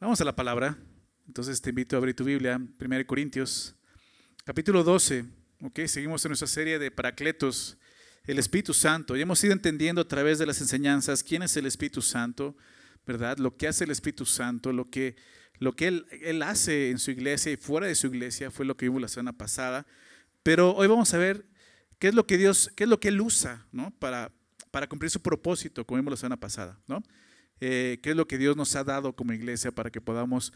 Vamos a la palabra. Entonces te invito a abrir tu Biblia, 1 Corintios, capítulo 12. Okay, seguimos en nuestra serie de Paracletos, el Espíritu Santo. Y hemos ido entendiendo a través de las enseñanzas quién es el Espíritu Santo, ¿verdad? Lo que hace el Espíritu Santo, lo que él hace en su iglesia y fuera de su iglesia, fue lo que vimos la semana pasada. Pero hoy vamos a ver qué es lo que Él usa, ¿no? para cumplir su propósito, como vimos la semana pasada, ¿no? Qué es lo que Dios nos ha dado como iglesia para que podamos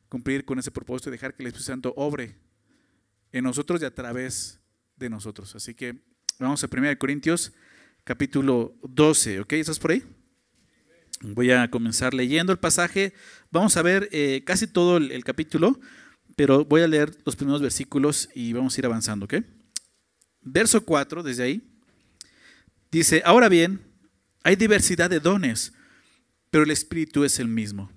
cumplir con ese propósito y dejar que el Espíritu Santo obre en nosotros y a través de nosotros. Así que vamos a 1 Corintios capítulo 12, ¿ok? ¿Estás por ahí? Voy a comenzar leyendo el pasaje. Vamos a ver casi todo el capítulo, pero voy a leer los primeros versículos y vamos a ir avanzando, ¿ok? Verso 4, desde ahí, dice: ahora bien, hay diversidad de dones, pero el Espíritu es el mismo.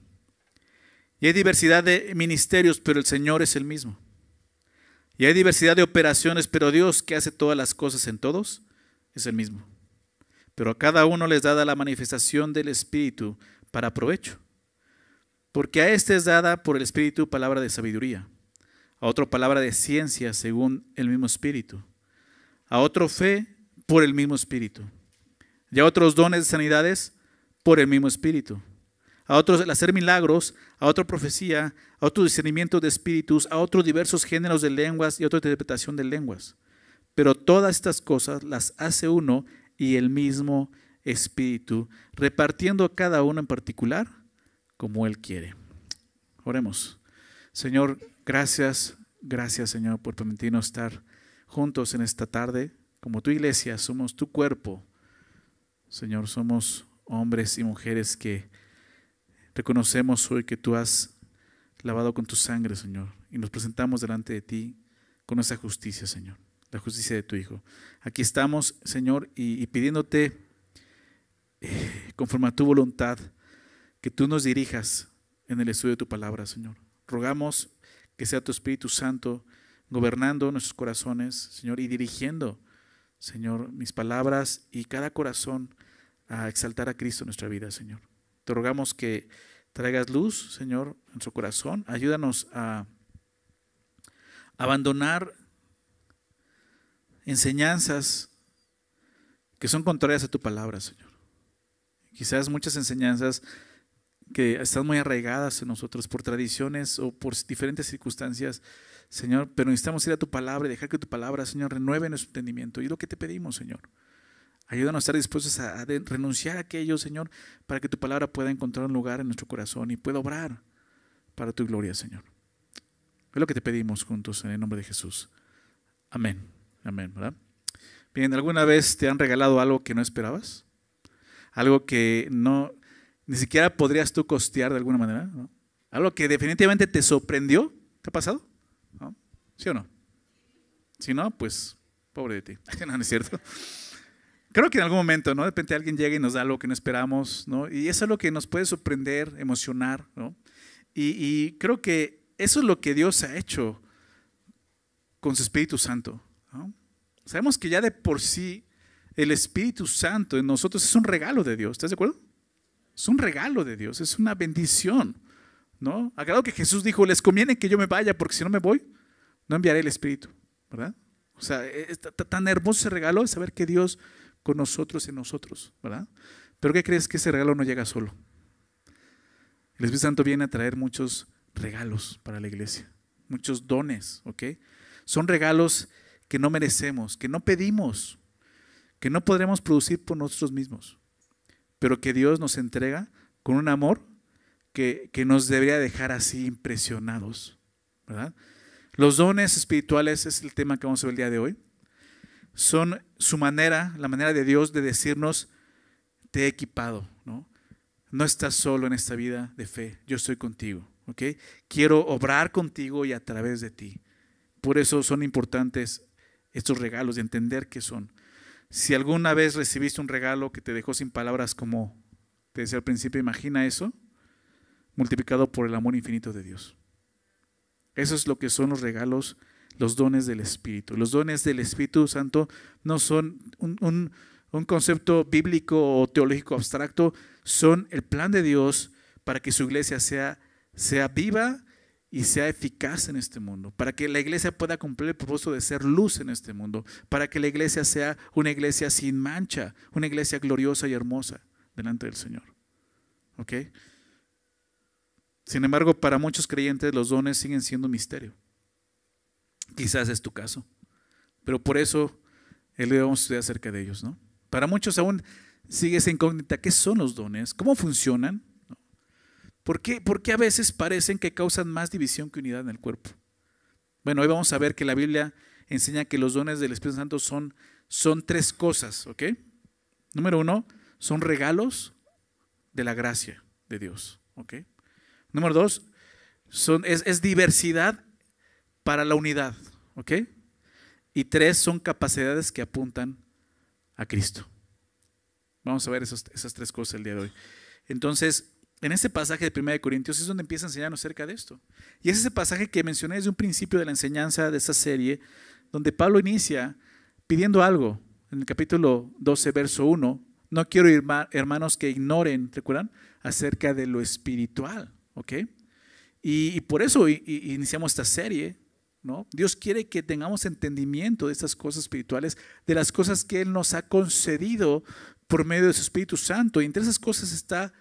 Y hay diversidad de ministerios, pero el Señor es el mismo. Y hay diversidad de operaciones, pero Dios, que hace todas las cosas en todos, es el mismo. Pero a cada uno les da la manifestación del Espíritu para provecho. Porque a este es dada por el Espíritu palabra de sabiduría, a otro palabra de ciencia según el mismo Espíritu, a otro fe por el mismo Espíritu, y a otros dones de sanidades por el mismo Espíritu, a otros el hacer milagros, a otro profecía, a otro discernimiento de espíritus, a otros diversos géneros de lenguas y a otra interpretación de lenguas. Pero todas estas cosas las hace uno y el mismo Espíritu, repartiendo a cada uno en particular como Él quiere. Oremos. Señor, gracias Señor por permitirnos estar juntos en esta tarde. Como tu iglesia, somos tu cuerpo. Señor, somos hombres y mujeres que reconocemos hoy que tú has lavado con tu sangre, Señor, y nos presentamos delante de ti con esa justicia, Señor, la justicia de tu Hijo. Aquí estamos, Señor, y pidiéndote, conforme a tu voluntad, que tú nos dirijas en el estudio de tu palabra, Señor. Rogamos que sea tu Espíritu Santo gobernando nuestros corazones, Señor, y dirigiendo, Señor, mis palabras y cada corazón a exaltar a Cristo en nuestra vida, Señor. Te rogamos que traigas luz, Señor, en nuestro corazón. Ayúdanos a abandonar enseñanzas que son contrarias a tu palabra, Señor. Quizás muchas enseñanzas que están muy arraigadas en nosotros por tradiciones o por diferentes circunstancias, Señor, pero necesitamos ir a tu palabra y dejar que tu palabra, Señor, renueve nuestro entendimiento. Y es lo que te pedimos, Señor. Ayúdanos a estar dispuestos a renunciar a aquello, Señor, para que tu palabra pueda encontrar un lugar en nuestro corazón y pueda obrar para tu gloria, Señor. Es lo que te pedimos juntos en el nombre de Jesús. Amén. Amén, ¿verdad? Bien, ¿alguna vez te han regalado algo que no esperabas? Algo que ni siquiera podrías tú costear de alguna manera, ¿no? Algo que definitivamente te sorprendió. ¿Te ha pasado? ¿No? ¿Sí o no? Si no, pues pobre de ti. No, no es cierto. Creo que en algún momento, ¿no? De repente alguien llega y nos da algo que no esperamos, ¿no? Y eso es lo que nos puede sorprender, emocionar, ¿no? Y creo que eso es lo que Dios ha hecho con su Espíritu Santo, ¿no? Sabemos que ya de por sí el Espíritu Santo en nosotros es un regalo de Dios. ¿Estás de acuerdo? Es un regalo de Dios, es una bendición, ¿no? A grado que Jesús dijo: les conviene que yo me vaya, porque si no me voy, no enviaré el Espíritu, ¿verdad? O sea, es tan hermoso ese regalo de saber que Dios con nosotros y en nosotros, ¿verdad? Pero ¿qué crees? Que ese regalo no llega solo. El Espíritu Santo viene a traer muchos regalos para la iglesia, muchos dones, ¿ok? Son regalos que no merecemos, que no pedimos, que no podremos producir por nosotros mismos, pero que Dios nos entrega con un amor que nos debería dejar así impresionados, ¿verdad? Los dones espirituales es el tema que vamos a ver el día de hoy. Son su manera, la manera de Dios de decirnos: te he equipado, ¿no? No estás solo en esta vida de fe, yo estoy contigo, ¿ok? Quiero obrar contigo y a través de ti. Por eso son importantes estos regalos, de entender qué son. Si alguna vez recibiste un regalo que te dejó sin palabras, como te decía al principio, imagina eso multiplicado por el amor infinito de Dios. Eso es lo que son los regalos, los dones del Espíritu. Los dones del Espíritu Santo no son un concepto bíblico o teológico abstracto, son el plan de Dios para que su iglesia sea sea viva y sea eficaz en este mundo, para que la iglesia pueda cumplir el propósito de ser luz en este mundo, para que la iglesia sea una iglesia sin mancha, una iglesia gloriosa y hermosa delante del Señor. ¿Ok? Sin embargo, para muchos creyentes los dones siguen siendo un misterio. Quizás es tu caso, pero por eso vamos a estudiar acerca de ellos, ¿no? Para muchos aún sigue esa incógnita. ¿Qué son los dones? ¿Cómo funcionan? ¿Por qué a veces parecen que causan más división que unidad en el cuerpo? Bueno, hoy vamos a ver que la Biblia enseña que los dones del Espíritu Santo son tres cosas, ¿ok? Número uno, son regalos de la gracia de Dios, ¿ok? Número dos, es diversidad para la unidad, ¿ok? Y tres, son capacidades que apuntan a Cristo. Vamos a ver esas tres cosas el día de hoy. Entonces, en este pasaje de 1 Corintios es donde empieza a enseñarnos acerca de esto. Y es ese pasaje que mencioné desde un principio de la enseñanza de esta serie, donde Pablo inicia pidiendo algo. En el capítulo 12, verso 1, no quiero, hermanos, que ignoren, ¿recuerdan? Acerca de lo espiritual, ¿ok? Y por eso iniciamos esta serie, ¿no? Dios quiere que tengamos entendimiento de estas cosas espirituales, de las cosas que Él nos ha concedido por medio de su Espíritu Santo. Y entre esas cosas está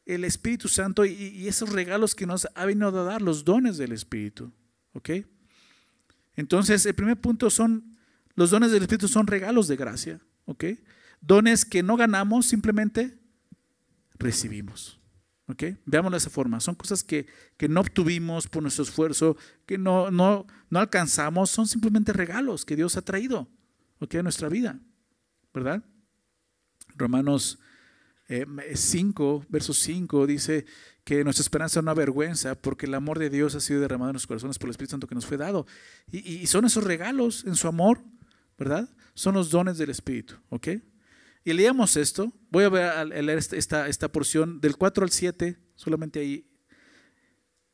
el Espíritu Santo y esos regalos que nos ha venido a dar, los dones del Espíritu. ¿Ok? Entonces, el primer punto los dones del Espíritu son regalos de gracia. ¿Ok? Dones que no ganamos, simplemente recibimos. ¿Ok? Veámoslo de esa forma. Son cosas que no obtuvimos por nuestro esfuerzo, que no alcanzamos, son simplemente regalos que Dios ha traído, ¿ok?, a nuestra vida, ¿verdad? Romanos 5, verso 5 dice que nuestra esperanza no avergüenza porque el amor de Dios ha sido derramado en nuestros corazones por el Espíritu Santo que nos fue dado. Y son esos regalos en su amor, ¿verdad? Son los dones del Espíritu, ¿ok? Y leíamos esto. Voy a leer esta porción del 4 al 7, solamente ahí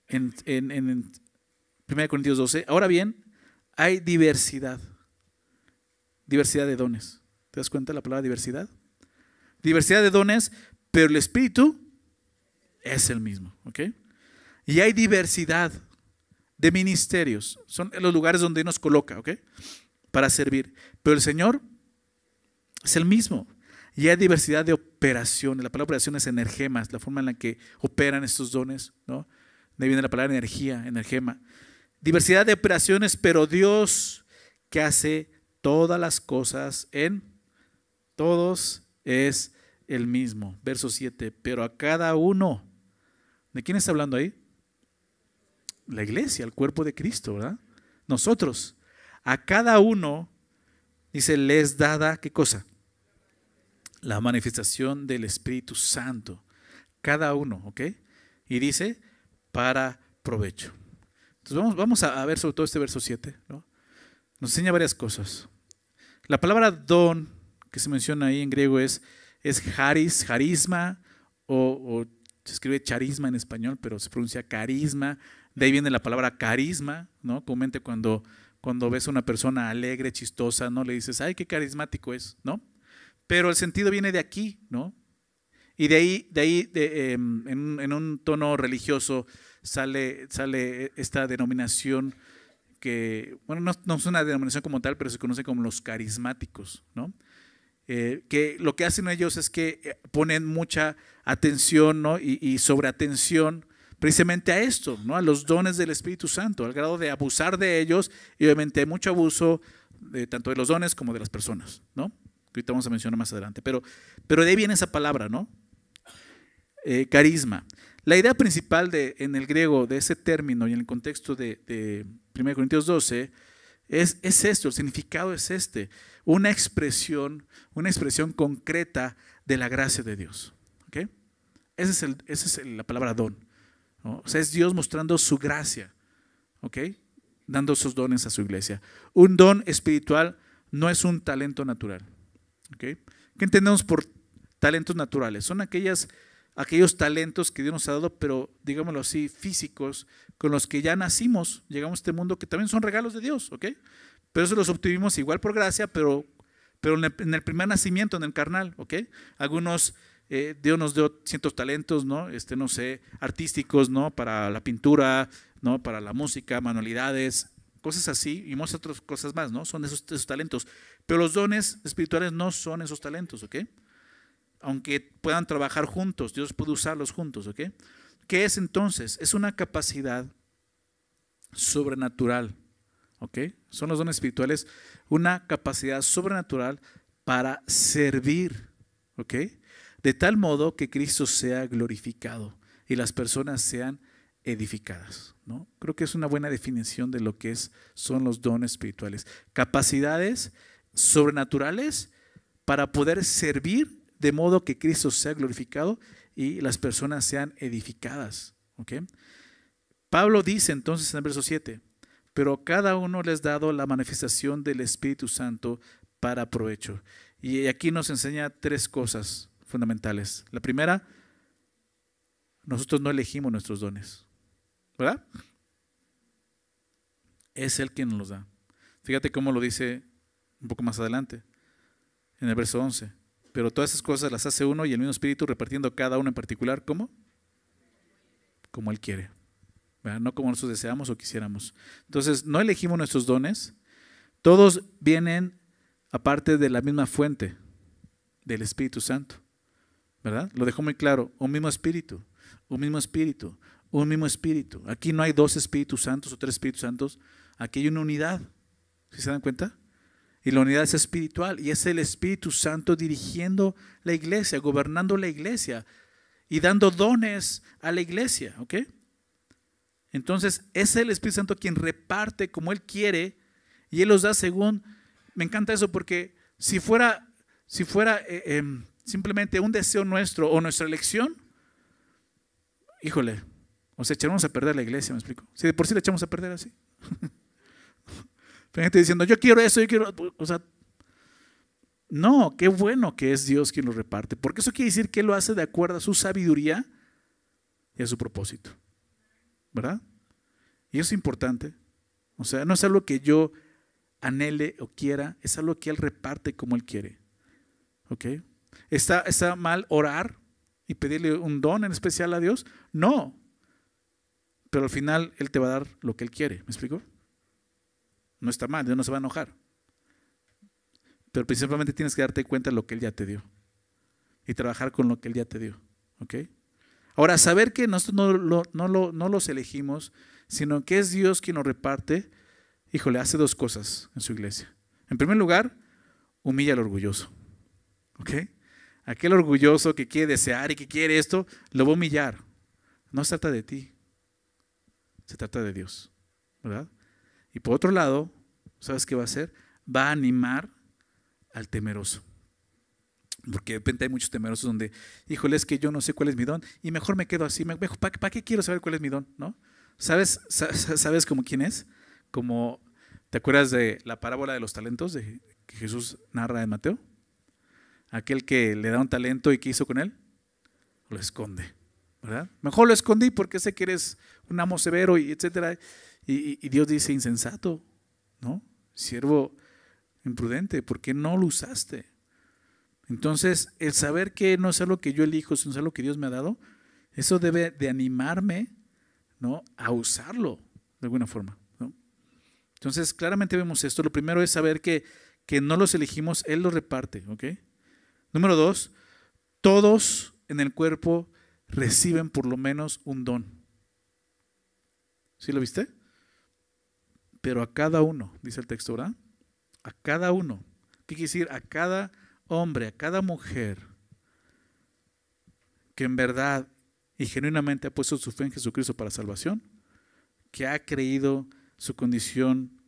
en 1 Corintios 12. Ahora bien, hay diversidad de dones. ¿Te das cuenta de la palabra diversidad? Diversidad de dones, pero el Espíritu es el mismo, ¿ok? Y hay diversidad de ministerios. Son los lugares donde nos coloca, ¿ok?, para servir. Pero el Señor es el mismo. Y hay diversidad de operaciones. La palabra operación es energema, es la forma en la que operan estos dones, ¿no? De ahí viene la palabra energía, energema. Diversidad de operaciones, pero Dios, que hace todas las cosas en todos, es el mismo. Verso 7, pero a cada uno. ¿De quién está hablando ahí? La iglesia, el cuerpo de Cristo, ¿verdad? Nosotros. A cada uno, dice, les dada, ¿qué cosa? La manifestación del Espíritu Santo. Cada uno, ¿ok? Y dice, para provecho. Entonces vamos a ver sobre todo este verso 7, ¿no? Nos enseña varias cosas. La palabra don, que se menciona ahí en griego, es charisma, o se escribe charisma en español, pero se pronuncia carisma. De ahí viene la palabra carisma, ¿no? Comúnmente cuando ves a una persona alegre, chistosa, no le dices, ay, qué carismático es, ¿no? Pero el sentido viene de aquí, ¿no? Y de ahí en un tono religioso sale esta denominación que, bueno, no es una denominación como tal, pero se conoce como los carismáticos, ¿no? Que lo que hacen ellos es que ponen mucha atención, ¿no?, y sobreatención precisamente a esto, ¿no?, a los dones del Espíritu Santo, al grado de abusar de ellos, y obviamente hay mucho abuso tanto de los dones como de las personas, ¿no?, que ahorita vamos a mencionar más adelante, pero de ahí viene esa palabra, ¿no? Carisma. La idea principal en el griego de ese término y en el contexto de 1 Corintios 12 es esto, el significado es una expresión concreta de la gracia de Dios, ¿ok? Esa es la palabra don, ¿no? O sea, es Dios mostrando su gracia, ¿ok?, dando esos dones a su iglesia. Un don espiritual no es un talento natural, ¿ok? ¿Qué entendemos por talentos naturales? Son aquellos talentos que Dios nos ha dado, pero digámoslo así, físicos, con los que ya nacimos, llegamos a este mundo, que también son regalos de Dios, ¿ok? Pero eso los obtuvimos igual por gracia, pero en el primer nacimiento, en el carnal, ¿ok? Algunos Dios nos dio ciertos talentos, ¿no? No sé, artísticos, ¿no? Para la pintura, ¿no? Para la música, manualidades, cosas así, y muchas otras cosas más, ¿no? Son esos talentos. Pero los dones espirituales no son esos talentos, ¿ok? Aunque puedan trabajar juntos, Dios puede usarlos juntos, ¿ok? ¿Qué es entonces? Es una capacidad sobrenatural, ¿ok? Son los dones espirituales, una capacidad sobrenatural para servir, ¿ok? De tal modo que Cristo sea glorificado y las personas sean edificadas, ¿no? Creo que es una buena definición de lo que son los dones espirituales. Capacidades sobrenaturales para poder servir de modo que Cristo sea glorificado y las personas sean edificadas, ¿ok? Pablo dice entonces en el verso 7, pero cada uno les ha dado la manifestación del Espíritu Santo para provecho. Y aquí nos enseña tres cosas fundamentales. La primera, nosotros no elegimos nuestros dones, ¿verdad? Es Él quien nos los da. Fíjate cómo lo dice un poco más adelante, en el verso 11. Pero todas esas cosas las hace uno y el mismo Espíritu, repartiendo cada uno en particular, ¿cómo? Como Él quiere, ¿verdad? No como nosotros deseamos o quisiéramos. Entonces, no elegimos nuestros dones. Todos vienen aparte de la misma fuente, del Espíritu Santo, ¿verdad? Lo dejó muy claro, un mismo Espíritu, un mismo Espíritu, un mismo Espíritu. Aquí no hay dos Espíritus Santos o tres Espíritus Santos, aquí hay una unidad, ¿sí se dan cuenta? Y la unidad es espiritual y es el Espíritu Santo dirigiendo la iglesia, gobernando la iglesia y dando dones a la iglesia, ¿ok? Entonces es el Espíritu Santo quien reparte como Él quiere y Él los da según. Me encanta eso porque si fuera simplemente un deseo nuestro o nuestra elección, híjole, o sea, echamos a perder la iglesia, ¿me explico? Si de por sí la echamos a perder así. Hay gente diciendo, yo quiero eso, yo quiero, o sea, no, qué bueno que es Dios quien lo reparte, porque eso quiere decir que Él lo hace de acuerdo a su sabiduría y a su propósito, ¿verdad? Y eso es importante, o sea, no es algo que yo anhele o quiera, es algo que Él reparte como Él quiere, ¿ok? ¿Está mal orar y pedirle un don en especial a Dios? No, pero al final Él te va a dar lo que Él quiere, ¿me explico? No está mal, Dios no se va a enojar. Pero principalmente tienes que darte cuenta de lo que Él ya te dio y trabajar con lo que Él ya te dio, ¿ok? Ahora, saber que nosotros no los elegimos, sino que es Dios quien nos reparte, híjole, hace dos cosas en su iglesia. En primer lugar, humilla al orgulloso, ¿ok? Aquel orgulloso que quiere desear y que quiere esto, lo va a humillar. No se trata de ti, se trata de Dios, ¿verdad? Y por otro lado, ¿sabes qué va a hacer? Va a animar al temeroso. Porque de repente hay muchos temerosos donde, híjole, es que yo no sé cuál es mi don y mejor me quedo así. ¿Para qué quiero saber cuál es mi don? ¿No? ¿Sabes como quién es? Como, ¿te acuerdas de la parábola de los talentos que Jesús narra en Mateo? Aquel que le da un talento y ¿qué hizo con él? Lo esconde, ¿verdad? Mejor lo escondí porque sé que eres un amo severo y etcétera. Y Dios dice, insensato, ¿no? Siervo imprudente, ¿por qué no lo usaste? Entonces, el saber que no es algo que yo elijo, sino es algo que Dios me ha dado, eso debe de animarme, ¿no? A usarlo de alguna forma, ¿no? Entonces, claramente vemos esto. Lo primero es saber que no los elegimos, Él los reparte, ¿ok? Número 2, todos en el cuerpo reciben por lo menos un don. ¿Sí lo viste? Pero a cada uno, dice el texto, ¿verdad? A cada uno. ¿Qué quiere decir? A cada hombre, a cada mujer que en verdad y genuinamente ha puesto su fe en Jesucristo para salvación, que ha creído su condición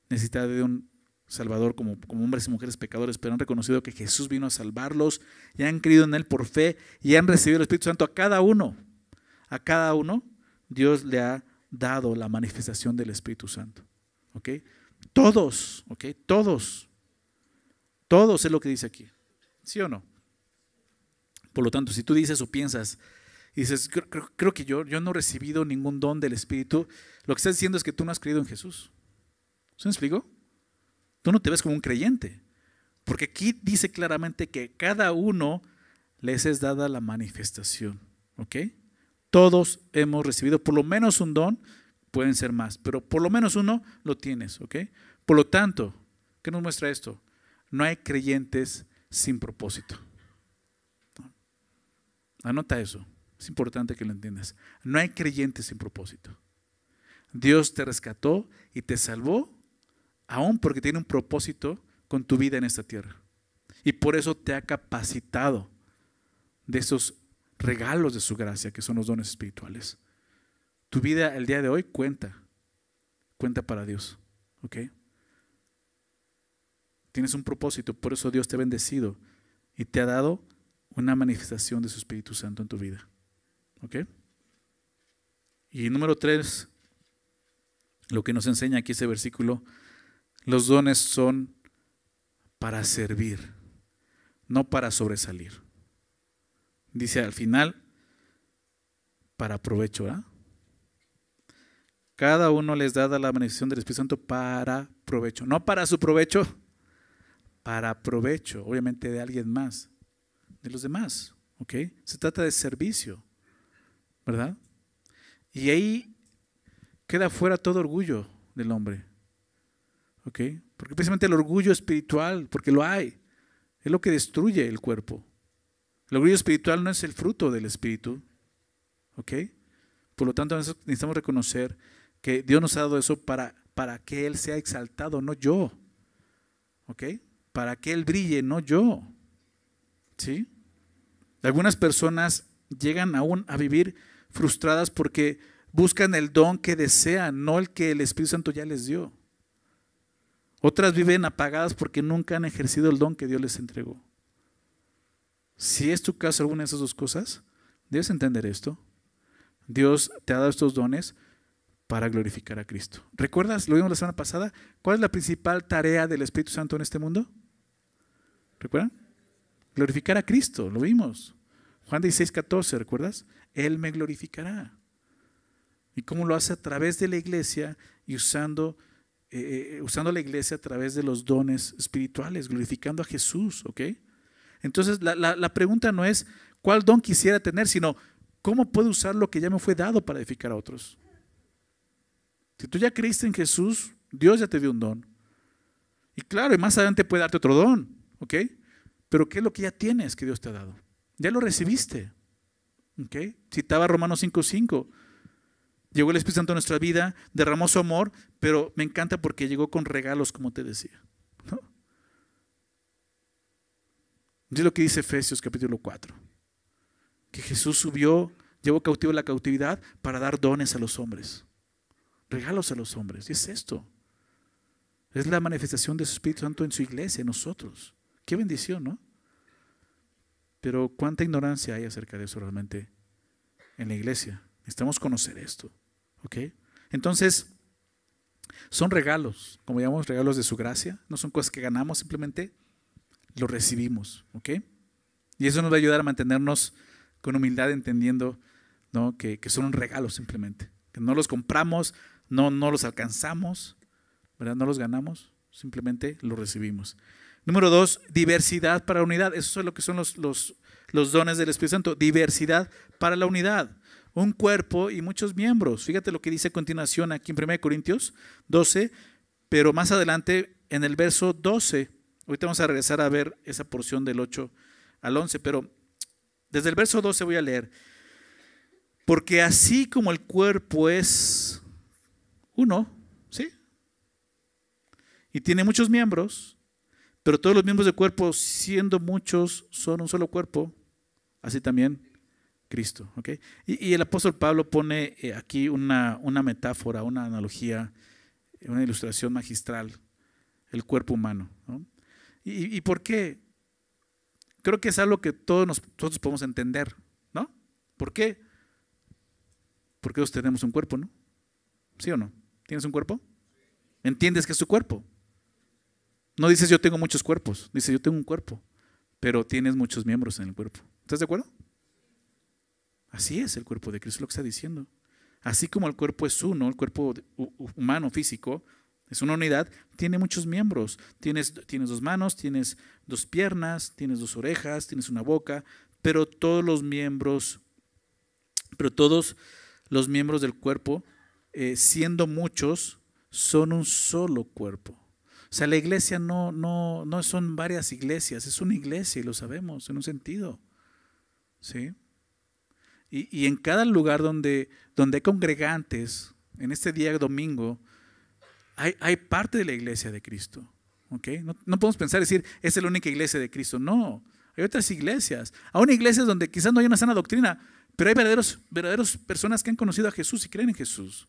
necesitada de un Salvador como hombres y mujeres pecadores, pero han reconocido que Jesús vino a salvarlos y han creído en Él por fe y han recibido el Espíritu Santo. A cada uno Dios le ha dado la manifestación del Espíritu Santo, ¿ok? Todos, ¿ok? Todos es lo que dice aquí, ¿sí o no? Por lo tanto, si tú dices o piensas y dices, creo que yo no he recibido ningún don del Espíritu, lo que estás diciendo es que tú no has creído en Jesús. ¿Se me explico? Tú no te ves como un creyente, porque aquí dice claramente que cada uno les es dada la manifestación. ¿Ok? Todos hemos recibido por lo menos un don, pueden ser más, pero por lo menos uno lo tienes. ¿Ok? Por lo tanto, ¿qué nos muestra esto? No hay creyentes sin propósito. Anota eso, es importante que lo entiendas. No hay creyentes sin propósito. Dios te rescató y te salvó, aún porque tiene un propósito con tu vida en esta tierra. Y por eso te ha capacitado de esos regalos de su gracia, que son los dones espirituales. Tu vida el día de hoy cuenta para Dios. ¿Ok? Tienes un propósito, por eso Dios te ha bendecido y te ha dado una manifestación de su Espíritu Santo en tu vida. ¿Ok? Y número 3, lo que nos enseña aquí ese versículo, los dones son para servir, no para sobresalir. Dice al final, para provecho, ¿verdad? Cada uno les da la manifestación del Espíritu Santo para provecho, no para su provecho, para provecho, obviamente de alguien más, de los demás. ¿Ok? Se trata de servicio, ¿verdad? Y ahí queda fuera todo orgullo del hombre. ¿Ok? Porque precisamente el orgullo espiritual, porque lo hay, es lo que destruye el cuerpo. El orgullo espiritual no es el fruto del Espíritu. ¿Ok? Por lo tanto, necesitamos reconocer que Dios nos ha dado eso para que Él sea exaltado, no yo. ¿Ok? Para que Él brille, no yo. ¿Sí? Algunas personas llegan aún a vivir frustradas porque buscan el don que desean, no el que el Espíritu Santo ya les dio. Otras viven apagadas porque nunca han ejercido el don que Dios les entregó. Si es tu caso alguna de esas dos cosas, debes entender esto. Dios te ha dado estos dones para glorificar a Cristo. ¿Recuerdas? Lo vimos la semana pasada. ¿Cuál es la principal tarea del Espíritu Santo en este mundo? ¿Recuerdan? Glorificar a Cristo, lo vimos. Juan 16:14, ¿recuerdas? Él me glorificará. ¿Y cómo lo hace? A través de la iglesia y usando la iglesia a través de los dones espirituales, glorificando a Jesús. ¿Ok? Entonces la pregunta no es cuál don quisiera tener, sino cómo puedo usar lo que ya me fue dado para edificar a otros. Si tú ya creíste en Jesús, Dios ya te dio un don. Y claro, y más adelante puede darte otro don. ¿Ok? Pero ¿qué es lo que ya tienes que Dios te ha dado? Ya lo recibiste. ¿Ok? Citaba Romanos 5:5. Llegó el Espíritu Santo a nuestra vida, derramó su amor, pero me encanta porque llegó con regalos, como te decía. ¿No? Es lo que dice Efesios capítulo 4. Que Jesús subió, llevó cautivo la cautividad para dar dones a los hombres. Regalos a los hombres. Y es esto. Es la manifestación de su Espíritu Santo en su iglesia, en nosotros. Qué bendición, ¿no? Pero cuánta ignorancia hay acerca de eso realmente en la iglesia. Necesitamos conocer esto. ¿Ok? Entonces, son regalos, como llamamos regalos de su gracia. No son cosas que ganamos, simplemente lo recibimos. ¿Ok? Y eso nos va a ayudar a mantenernos con humildad, entendiendo, ¿no? que son un regalo simplemente. Que no los compramos, no los alcanzamos, ¿verdad? No los ganamos, simplemente los recibimos. Número 2, diversidad para unidad. Eso es lo que son los dones del Espíritu Santo. Diversidad para la unidad. Un cuerpo y muchos miembros. Fíjate lo que dice a continuación aquí en 1 Corintios 12, pero más adelante en el verso 12. Ahorita vamos a regresar a ver esa porción del 8 al 11, pero desde el verso 12 voy a leer. Porque así como el cuerpo es uno, ¿sí? Y tiene muchos miembros, pero todos los miembros del cuerpo, siendo muchos, son un solo cuerpo, así también Cristo. ¿Ok? Y el apóstol Pablo pone aquí una metáfora, una analogía, una ilustración magistral, el cuerpo humano. ¿No? ¿Y por qué? Creo que es algo que todos nosotros podemos entender, ¿no? ¿Por qué? Porque todos tenemos un cuerpo, ¿no? ¿Sí o no? ¿Tienes un cuerpo? ¿Entiendes que es tu cuerpo? No dices yo tengo muchos cuerpos, dices yo tengo un cuerpo, pero tienes muchos miembros en el cuerpo. ¿Estás de acuerdo? Así es el cuerpo de Cristo, lo que está diciendo. Así como el cuerpo es uno, el cuerpo humano, físico, es una unidad, tiene muchos miembros. Tienes 2 manos, tienes 2 piernas, tienes 2 orejas, tienes una boca, pero todos los miembros del cuerpo, siendo muchos, son un solo cuerpo. O sea, la iglesia no son varias iglesias, es una iglesia y lo sabemos en un sentido. ¿Sí? Y en cada lugar donde hay congregantes, en este día domingo, hay parte de la iglesia de Cristo. ¿Okay? No podemos pensar decir, esa es la única iglesia de Cristo. No, hay otras iglesias. Aún iglesias donde quizás no hay una sana doctrina, pero hay verdaderos personas que han conocido a Jesús y creen en Jesús.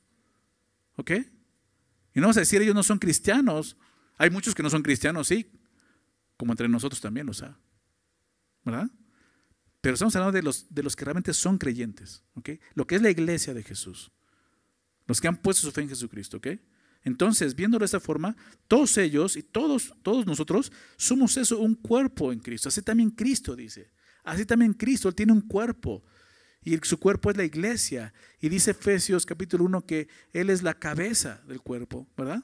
¿Ok? Y no vamos a decir, ellos no son cristianos. Hay muchos que no son cristianos, sí, como entre nosotros también, ¿verdad? Pero estamos hablando de los que realmente son creyentes, ¿ok? Lo que es la iglesia de Jesús. Los que han puesto su fe en Jesucristo, ¿ok? Entonces, viéndolo de esta forma, todos ellos y todos nosotros somos eso, un cuerpo en Cristo. Así también Cristo dice. Así también Cristo, Él tiene un cuerpo. Y su cuerpo es la iglesia. Y dice Efesios capítulo 1 que Él es la cabeza del cuerpo, ¿verdad?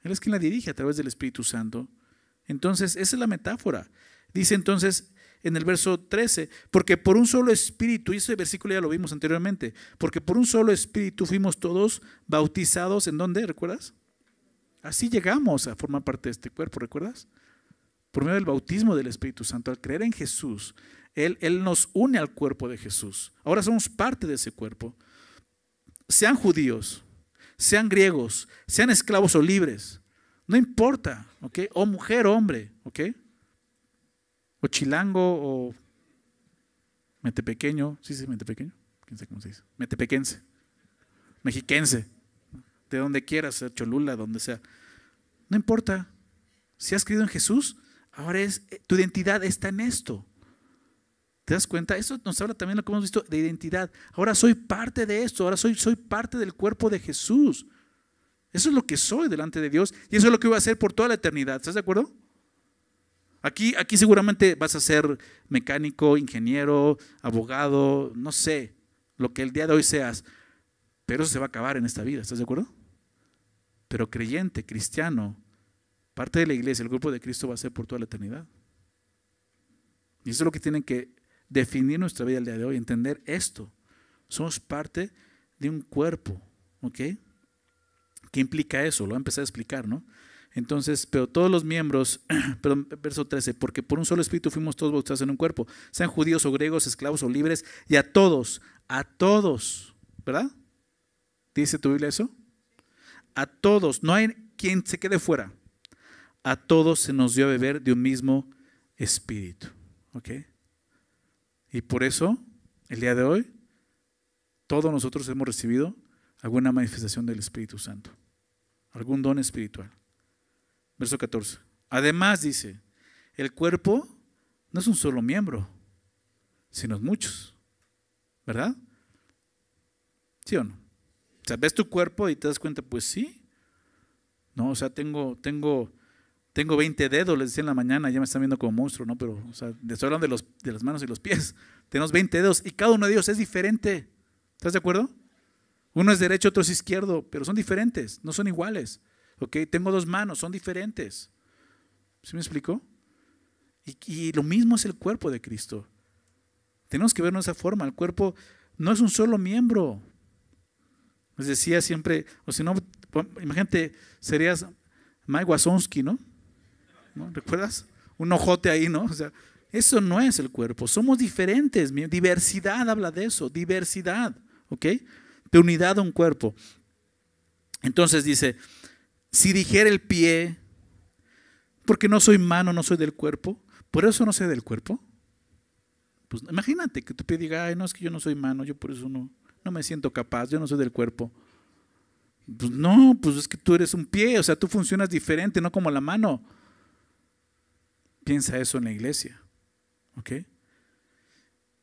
Él es quien la dirige a través del Espíritu Santo. Entonces, esa es la metáfora. Dice entonces en el verso 13, porque por un solo espíritu, y ese versículo ya lo vimos anteriormente, porque por un solo espíritu fuimos todos bautizados, ¿en dónde? ¿Recuerdas? Así llegamos a formar parte de este cuerpo, ¿recuerdas? Por medio del bautismo del Espíritu Santo, al creer en Jesús, Él nos une al cuerpo de Jesús. Ahora somos parte de ese cuerpo. Sean judíos, sean griegos, sean esclavos o libres, no importa, ¿ok? O mujer o hombre, ¿ok? O chilango o metepequeño, ¿sí se dice metepequeño? ¿Quién sabe cómo se dice? Metepequense, mexiquense, de donde quieras, Cholula, donde sea. No importa, si has creído en Jesús, ahora tu identidad está en esto. ¿Te das cuenta? Eso nos habla también, lo que hemos visto, de identidad. Ahora soy parte de esto, ahora soy parte del cuerpo de Jesús. Eso es lo que soy delante de Dios y eso es lo que voy a hacer por toda la eternidad. ¿Estás de acuerdo? Aquí seguramente vas a ser mecánico, ingeniero, abogado, no sé, lo que el día de hoy seas, pero eso se va a acabar en esta vida. ¿Estás de acuerdo? Pero creyente, cristiano, parte de la iglesia, el grupo de Cristo va a ser por toda la eternidad. Y eso es lo que tienen que definir nuestra vida el día de hoy, entender esto. Somos parte de un cuerpo, ¿ok? ¿Qué implica eso? Lo voy a empezar a explicar, ¿no? Entonces, pero todos los miembros, perdón, verso 13, porque por un solo espíritu fuimos todos bautizados en un cuerpo, sean judíos o griegos, esclavos o libres, y a todos, ¿verdad? ¿Dice tu Biblia eso? A todos, no hay quien se quede fuera. A todos se nos dio a beber de un mismo espíritu, ¿ok? Y por eso, el día de hoy, todos nosotros hemos recibido alguna manifestación del Espíritu Santo, algún don espiritual. Verso 14. Además dice, el cuerpo no es un solo miembro, sino muchos, ¿verdad? ¿Sí o no? O sea, ves tu cuerpo y te das cuenta, pues sí. No, o sea, tengo 20 dedos, les decía en la mañana, ya me están viendo como monstruo, ¿no? Pero, o sea, estoy hablando de las manos y los pies. Tenemos 20 dedos y cada uno de ellos es diferente. ¿Estás de acuerdo? Uno es derecho, otro es izquierdo, pero son diferentes, no son iguales. ¿Ok? Tengo 2 manos, son diferentes. ¿Sí me explico? Y lo mismo es el cuerpo de Cristo. Tenemos que verlo de esa forma. El cuerpo no es un solo miembro. Les decía siempre, o si no, imagínate, serías Mike Wazowski, ¿no? ¿Recuerdas? Un ojote ahí, ¿no? O sea, eso no es el cuerpo. Somos diferentes. Diversidad habla de eso. Diversidad, ¿ok? De unidad de un cuerpo. Entonces dice, si dijera el pie, porque no soy mano, no soy del cuerpo, por eso no soy del cuerpo. Pues imagínate que tu pie diga, ay, no, es que yo no soy mano, yo por eso no me siento capaz, yo no soy del cuerpo. Pues no, pues es que tú eres un pie, o sea, tú funcionas diferente, no como la mano. Piensa eso en la iglesia, ¿ok?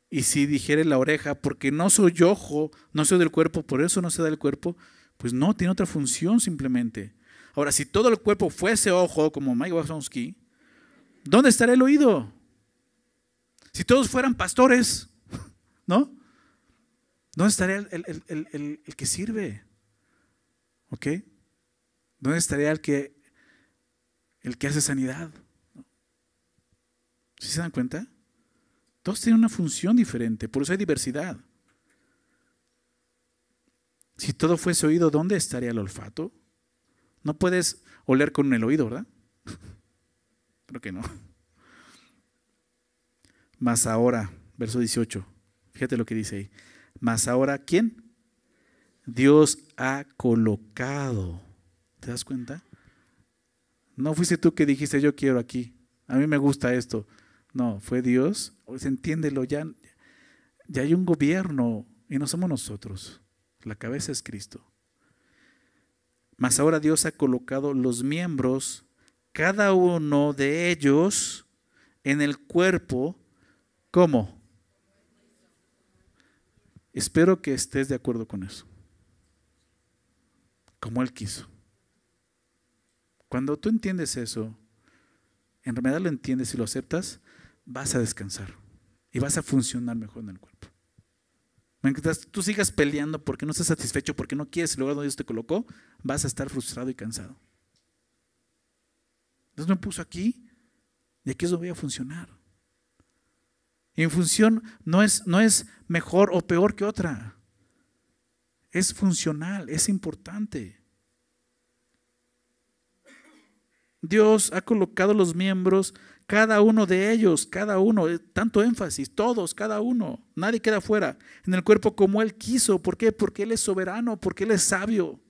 Y si dijere la oreja, porque no soy ojo, no soy del cuerpo, por eso no se da el cuerpo, pues no, tiene otra función simplemente. Ahora, si todo el cuerpo fuese ojo, como Mike Wazowski, ¿dónde estaría el oído? Si todos fueran pastores, ¿no? ¿Dónde estaría el que sirve? ¿Ok? ¿Dónde estaría el que hace sanidad? ¿Sí se dan cuenta? Todos tienen una función diferente, por eso hay diversidad. Si todo fuese oído, ¿dónde estaría el olfato? No puedes oler con el oído, ¿verdad? Creo que no. Mas ahora, verso 18, fíjate lo que dice ahí. Mas ahora, ¿quién? Dios ha colocado. ¿Te das cuenta? No fuiste tú que dijiste yo quiero aquí. A mí me gusta esto. No, fue Dios. Pues entiéndelo, ya hay un gobierno y no somos nosotros. La cabeza es Cristo. Mas ahora Dios ha colocado los miembros, cada uno de ellos, en el cuerpo. ¿Cómo? Espero que estés de acuerdo con eso. Como Él quiso. Cuando tú entiendes eso, en realidad lo entiendes y lo aceptas, vas a descansar y vas a funcionar mejor en el cuerpo. Mientras tú sigas peleando porque no estás satisfecho, porque no quieres el lugar donde Dios te colocó, vas a estar frustrado y cansado. Dios me puso aquí y aquí es donde voy a funcionar. Y mi función no es mejor o peor que otra. Es funcional, es importante. Dios ha colocado los miembros, cada uno de ellos, cada uno, tanto énfasis, todos, cada uno, nadie queda fuera, en el cuerpo como Él quiso. ¿Por qué? Porque Él es soberano, porque Él es sabio.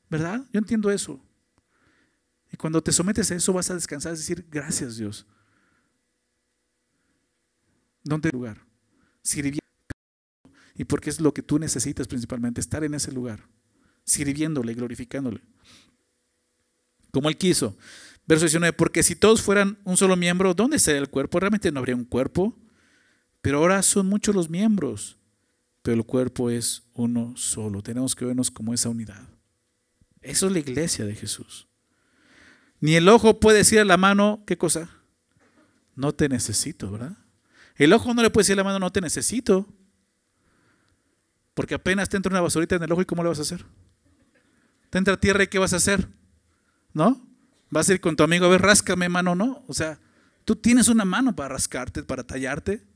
¿Verdad? Yo entiendo eso. Y cuando te sometes a eso vas a descansar, es decir, gracias Dios. ¿Dónde lugar? Sirviendo. Y porque es lo que tú necesitas principalmente, estar en ese lugar, sirviéndole, glorificándole. Como Él quiso. Verso 19, porque si todos fueran un solo miembro, ¿dónde estaría el cuerpo? Realmente no habría un cuerpo, pero ahora son muchos los miembros, pero el cuerpo es uno solo. Tenemos que vernos como esa unidad. Eso es la iglesia de Jesús. Ni el ojo puede decir a la mano, ¿qué cosa? No te necesito, ¿verdad? El ojo no le puede decir a la mano, no te necesito, porque apenas te entra una basurita en el ojo y ¿cómo le vas a hacer? Te entra tierra y ¿qué vas a hacer? ¿No? Vas a ir con tu amigo, a ver, ráscame mano, ¿no? O sea, tú tienes una mano para rascarte, para tallarte.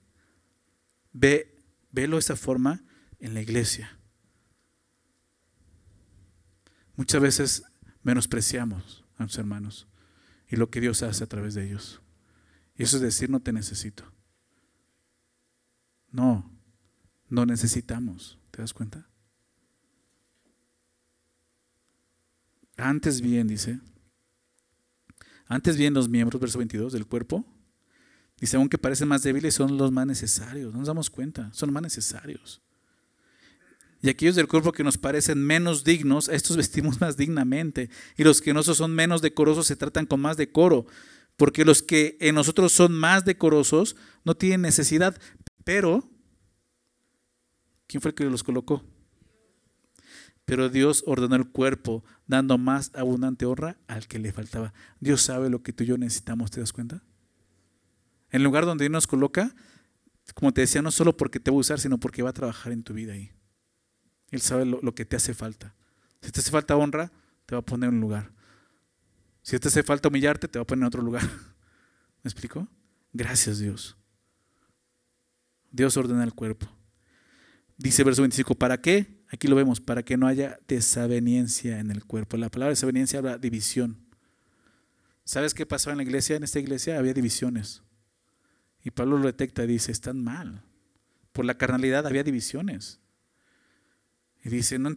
Velo de esa forma en la iglesia. Muchas veces menospreciamos a nuestros hermanos y lo que Dios hace a través de ellos. Y eso es decir, no te necesito. No necesitamos. ¿Te das cuenta? Antes bien, dice, antes bien los miembros, verso 22, del cuerpo, dice, aunque parecen más débiles, son los más necesarios. No nos damos cuenta, son los más necesarios. Y aquellos del cuerpo que nos parecen menos dignos, a estos vestimos más dignamente. Y los que nosotros son menos decorosos se tratan con más decoro. Porque los que en nosotros son más decorosos no tienen necesidad. Pero, ¿quién fue el que los colocó? Pero Dios ordenó el cuerpo, dando más abundante honra al que le faltaba. Dios sabe lo que tú y yo necesitamos, ¿te das cuenta? En el lugar donde Dios nos coloca, como te decía, no solo porque te va a usar, sino porque va a trabajar en tu vida ahí. Él sabe lo que te hace falta. Si te hace falta honra, te va a poner en un lugar. Si te hace falta humillarte, te va a poner en otro lugar. ¿Me explico? Gracias Dios. Dios ordena el cuerpo. Dice verso 25, ¿para qué? Aquí lo vemos, para que no haya desaveniencia en el cuerpo. La palabra desaveniencia habla de división. ¿Sabes qué pasó en la iglesia? En esta iglesia había divisiones. Y Pablo lo detecta y dice, están mal. Por la carnalidad había divisiones. Y dice, no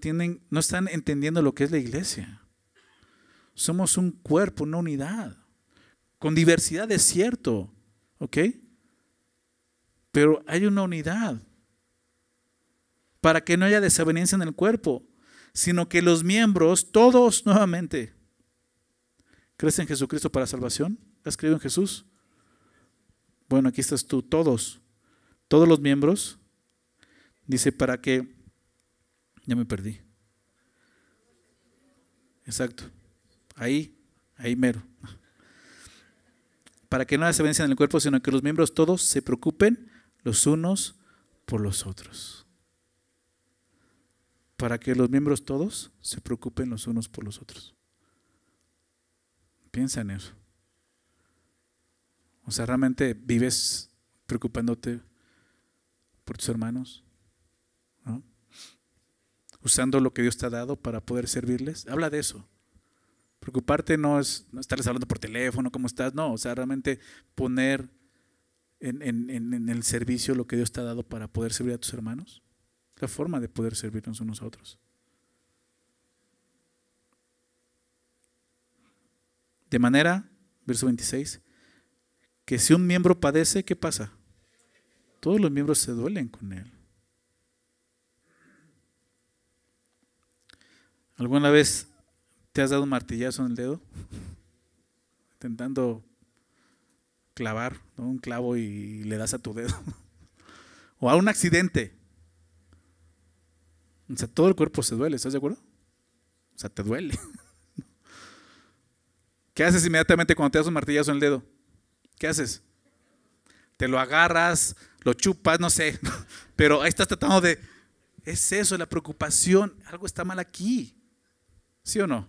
están entendiendo lo que es la iglesia. Somos un cuerpo, una unidad. Con diversidad es cierto, ¿ok? Pero hay una unidad. Para que no haya desaveniencia en el cuerpo, sino que los miembros, todos nuevamente, ¿crees en Jesucristo para salvación? ¿Has creído en Jesús? Bueno, aquí estás tú, todos los miembros, dice para que, ya me perdí. Exacto, ahí mero. Para que no haya desaveniencia en el cuerpo, sino que los miembros todos se preocupen los unos por los otros. Para que los miembros todos se preocupen los unos por los otros. Piensa en eso. O sea, realmente vives preocupándote por tus hermanos, ¿no? Usando lo que Dios te ha dado para poder servirles. Habla de eso. Preocuparte no es no estarles hablando por teléfono, ¿cómo estás? No, o sea, realmente poner en el servicio lo que Dios te ha dado para poder servir a tus hermanos. La forma de poder servirnos unos a otros. De manera, verso 26, que si un miembro padece, ¿qué pasa? Todos los miembros se duelen con él. ¿Alguna vez te has dado un martillazo en el dedo? Intentando clavar, ¿no? Un clavo y le das a tu dedo. O a un accidente. O sea, todo el cuerpo se duele, ¿estás de acuerdo? O sea, te duele. ¿Qué haces inmediatamente cuando te das un martillazo en el dedo? ¿Qué haces? Te lo agarras, lo chupas, no sé. Pero ahí estás tratando de... Es eso, la preocupación. Algo está mal aquí. ¿Sí o no?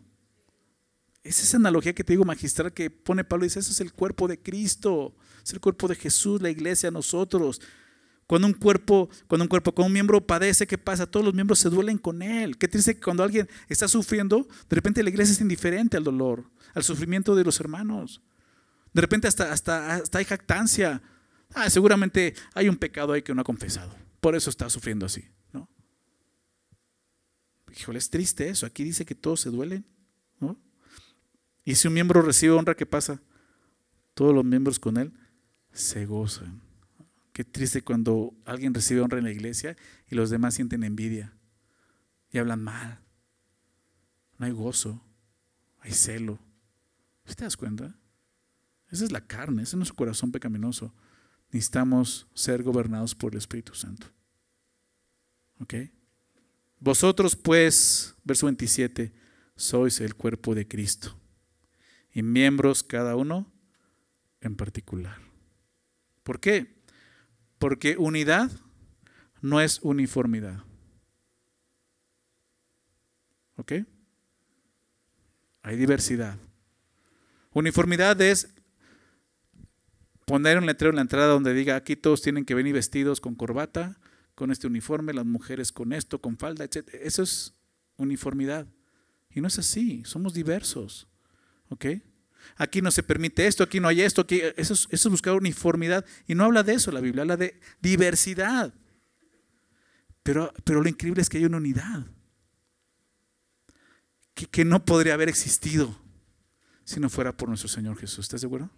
Es esa analogía que te digo magistral que pone Pablo y dice, eso es el cuerpo de Cristo, es el cuerpo de Jesús, la iglesia, nosotros. Cuando un miembro padece, ¿qué pasa? Todos los miembros se duelen con él. Qué triste que cuando alguien está sufriendo, de repente la iglesia es indiferente al dolor, al sufrimiento de los hermanos. De repente hasta hay jactancia. Seguramente hay un pecado ahí que no ha confesado, por eso está sufriendo así, ¿no? Híjole, es triste eso. Aquí dice que todos se duelen, ¿no? Y si un miembro recibe honra, ¿qué pasa? Todos los miembros con él se gozan. Qué triste cuando alguien recibe honra en la iglesia y los demás sienten envidia y hablan mal. No hay gozo, hay celo. ¿Te das cuenta? Esa es la carne, ese es nuestro corazón pecaminoso. Necesitamos ser gobernados por el Espíritu Santo. ¿Ok? Vosotros pues, verso 27, sois el cuerpo de Cristo y miembros cada uno en particular. ¿Por qué? Porque unidad no es uniformidad. ¿Ok? Hay diversidad. Uniformidad es poner un letrero en la entrada donde diga aquí todos tienen que venir vestidos con corbata, con este uniforme, las mujeres con esto, con falda, etc. Eso es uniformidad. Y no es así, somos diversos. ¿Ok? Aquí no se permite esto, aquí no hay esto, aquí, eso es buscar uniformidad. Y no habla de eso la Biblia, habla de diversidad. Pero lo increíble es que hay una unidad que no podría haber existido si no fuera por nuestro Señor Jesús. ¿Estás de acuerdo?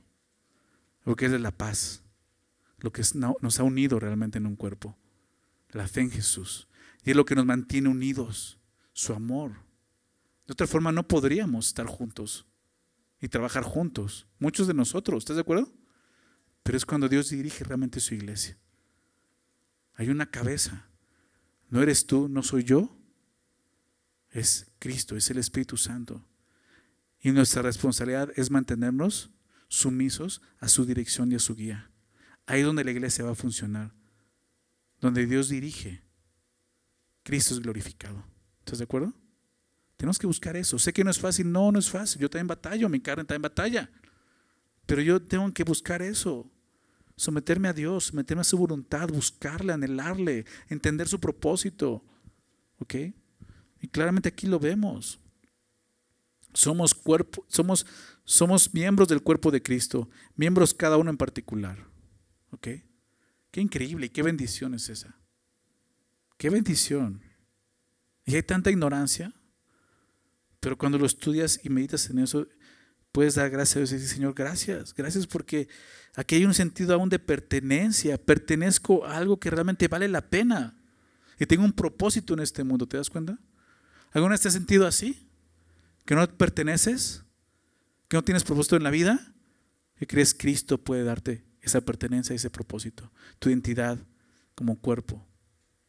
Lo que es de la paz, lo que nos ha unido realmente en un cuerpo, la fe en Jesús. Y es lo que nos mantiene unidos, su amor. De otra forma no podríamos estar juntos y trabajar juntos. Muchos de nosotros, ¿estás de acuerdo? Pero es cuando Dios dirige realmente su iglesia. Hay una cabeza. No eres tú, no soy yo. Es Cristo, es el Espíritu Santo. Y nuestra responsabilidad es mantenernos sumisos a su dirección y a su guía. Ahí es donde la iglesia va a funcionar. Donde Dios dirige. Cristo es glorificado. ¿Estás de acuerdo? Tenemos que buscar eso. Sé que no es fácil. No es fácil. Yo también batallo. Mi carne también batalla. Pero yo tengo que buscar eso. Someterme a Dios. Someterme a su voluntad. Buscarle, anhelarle. Entender su propósito. ¿Ok? Y claramente aquí lo vemos. Somos miembros del cuerpo de Cristo. Miembros cada uno en particular. ¿Ok? Qué increíble y qué bendición es esa. Qué bendición. Y hay tanta ignorancia. Pero cuando lo estudias y meditas en eso, puedes dar gracias a Dios y decir, Señor, gracias. Gracias porque aquí hay un sentido aún de pertenencia. Pertenezco a algo que realmente vale la pena. Y tengo un propósito en este mundo. ¿Te das cuenta? ¿Alguna vez te has sentido así? ¿Que no perteneces? ¿Que no tienes propósito en la vida? ¿Que crees que Cristo puede darte esa pertenencia, ese propósito? Tu identidad como cuerpo,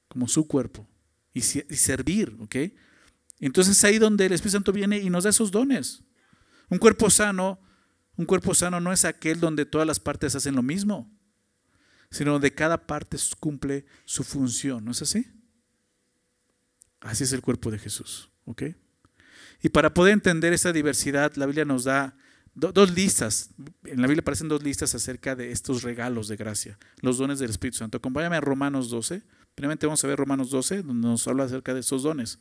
como su cuerpo. Y servir, ¿ok? Entonces ahí donde el Espíritu Santo viene y nos da esos dones. Un cuerpo sano no es aquel donde todas las partes hacen lo mismo, sino donde cada parte cumple su función. ¿No es así? Así es el cuerpo de Jesús. ¿Ok? Y para poder entender esa diversidad, la Biblia nos da dos listas. En la Biblia aparecen dos listas acerca de estos regalos de gracia, los dones del Espíritu Santo. Acompáñame a Romanos 12. Primeramente vamos a ver Romanos 12, donde nos habla acerca de estos dones.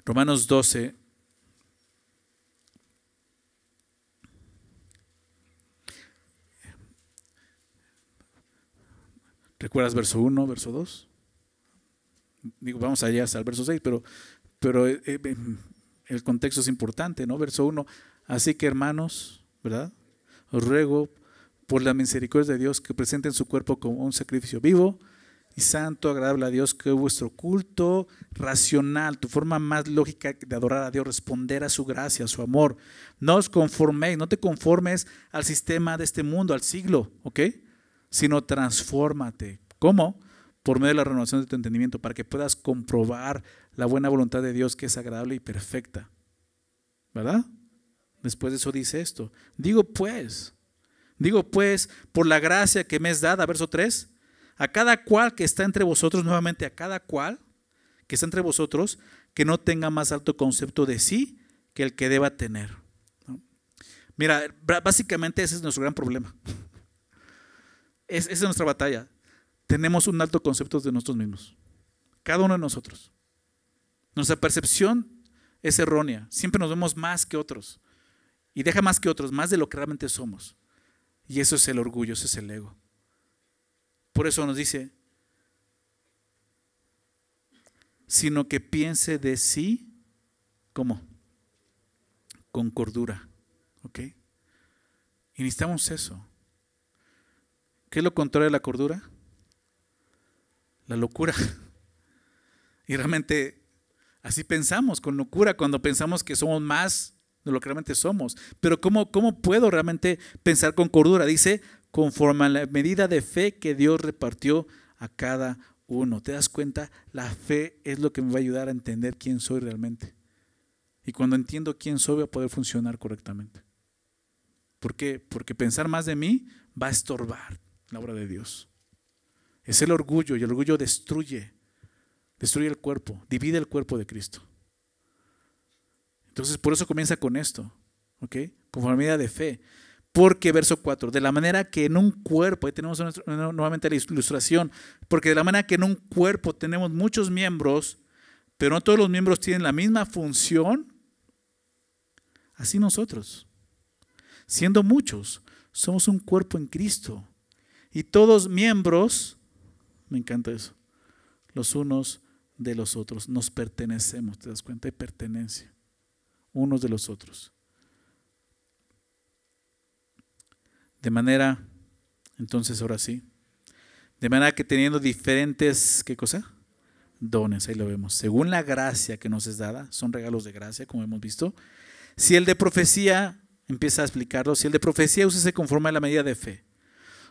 Romanos 12. ¿Recuerdas verso 1, verso 2? Digo, vamos allá hasta el verso 6, pero el contexto es importante, ¿no? Verso 1, así que hermanos, ¿verdad? Os ruego por la misericordia de Dios que presenten su cuerpo como un sacrificio vivo y santo, agradable a Dios, que es vuestro culto racional, tu forma más lógica de adorar a Dios, responder a su gracia, a su amor. No os conforméis, no te conformes al sistema de este mundo, al siglo, ¿ok? Sino transfórmate. ¿Cómo? Por medio de la renovación de tu entendimiento, para que puedas comprobar la buena voluntad de Dios que es agradable y perfecta. ¿Verdad? Después de eso dice esto. Digo pues, por la gracia que me es dada, verso 3, a cada cual que está entre vosotros, nuevamente a cada cual que está entre vosotros, que no tenga más alto concepto de sí que el que deba tener. ¿No? Mira, básicamente ese es nuestro gran problema. Esa es nuestra batalla. Tenemos un alto concepto de nosotros mismos. Cada uno de nosotros. Nuestra percepción es errónea. Siempre nos vemos más que otros. Y deja más que otros, más de lo que realmente somos. Y eso es el orgullo, eso es el ego. Por eso nos dice, sino que piense de sí, ¿cómo? Con cordura. ¿Ok? Y necesitamos eso. ¿Qué es lo contrario de la cordura? La locura. Y realmente así pensamos, con locura, cuando pensamos que somos más de lo que realmente somos. Pero ¿cómo puedo realmente pensar con cordura? Dice, conforme a la medida de fe que Dios repartió a cada uno. ¿Te das cuenta? La fe es lo que me va a ayudar a entender quién soy realmente. Y cuando entiendo quién soy, voy a poder funcionar correctamente. ¿Por qué? Porque pensar más de mí va a estorbar la obra de Dios. Es el orgullo, y el orgullo destruye el cuerpo, divide el cuerpo de Cristo. Entonces por eso comienza con esto, ¿ok? Conformidad de fe. Porque, verso 4, de la manera que en un cuerpo, ahí tenemos nuevamente la ilustración, porque de la manera que en un cuerpo tenemos muchos miembros, pero no todos los miembros tienen la misma función, así nosotros, siendo muchos, somos un cuerpo en Cristo. Y todos miembros, me encanta eso, los unos de los otros, nos pertenecemos, ¿te das cuenta? Hay pertenencia, unos de los otros. De manera, entonces ahora sí, de manera que teniendo diferentes, ¿qué cosa? Dones, ahí lo vemos. Según la gracia que nos es dada, son regalos de gracia, como hemos visto. Si el de profecía, empieza a explicarlo, si el de profecía úsese conforme a la medida de fe,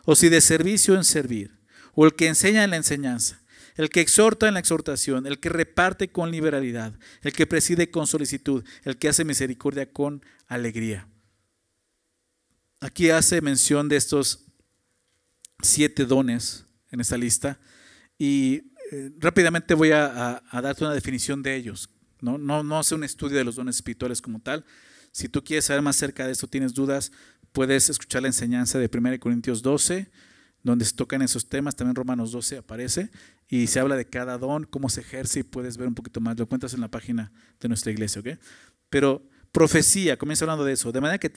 o si de servicio en servir, o el que enseña en la enseñanza, el que exhorta en la exhortación, el que reparte con liberalidad, el que preside con solicitud, el que hace misericordia con alegría. Aquí hace mención de estos 7 dones en esta lista y rápidamente voy a darte una definición de ellos. No hace un estudio de los dones espirituales como tal. Si tú quieres saber más acerca de esto, tienes dudas, puedes escuchar la enseñanza de 1 Corintios 12, donde se tocan esos temas. También Romanos 12 aparece y se habla de cada don, cómo se ejerce, y puedes ver un poquito más. Lo encuentras en la página de nuestra iglesia, ¿ok? Pero profecía, comienza hablando de eso. De manera que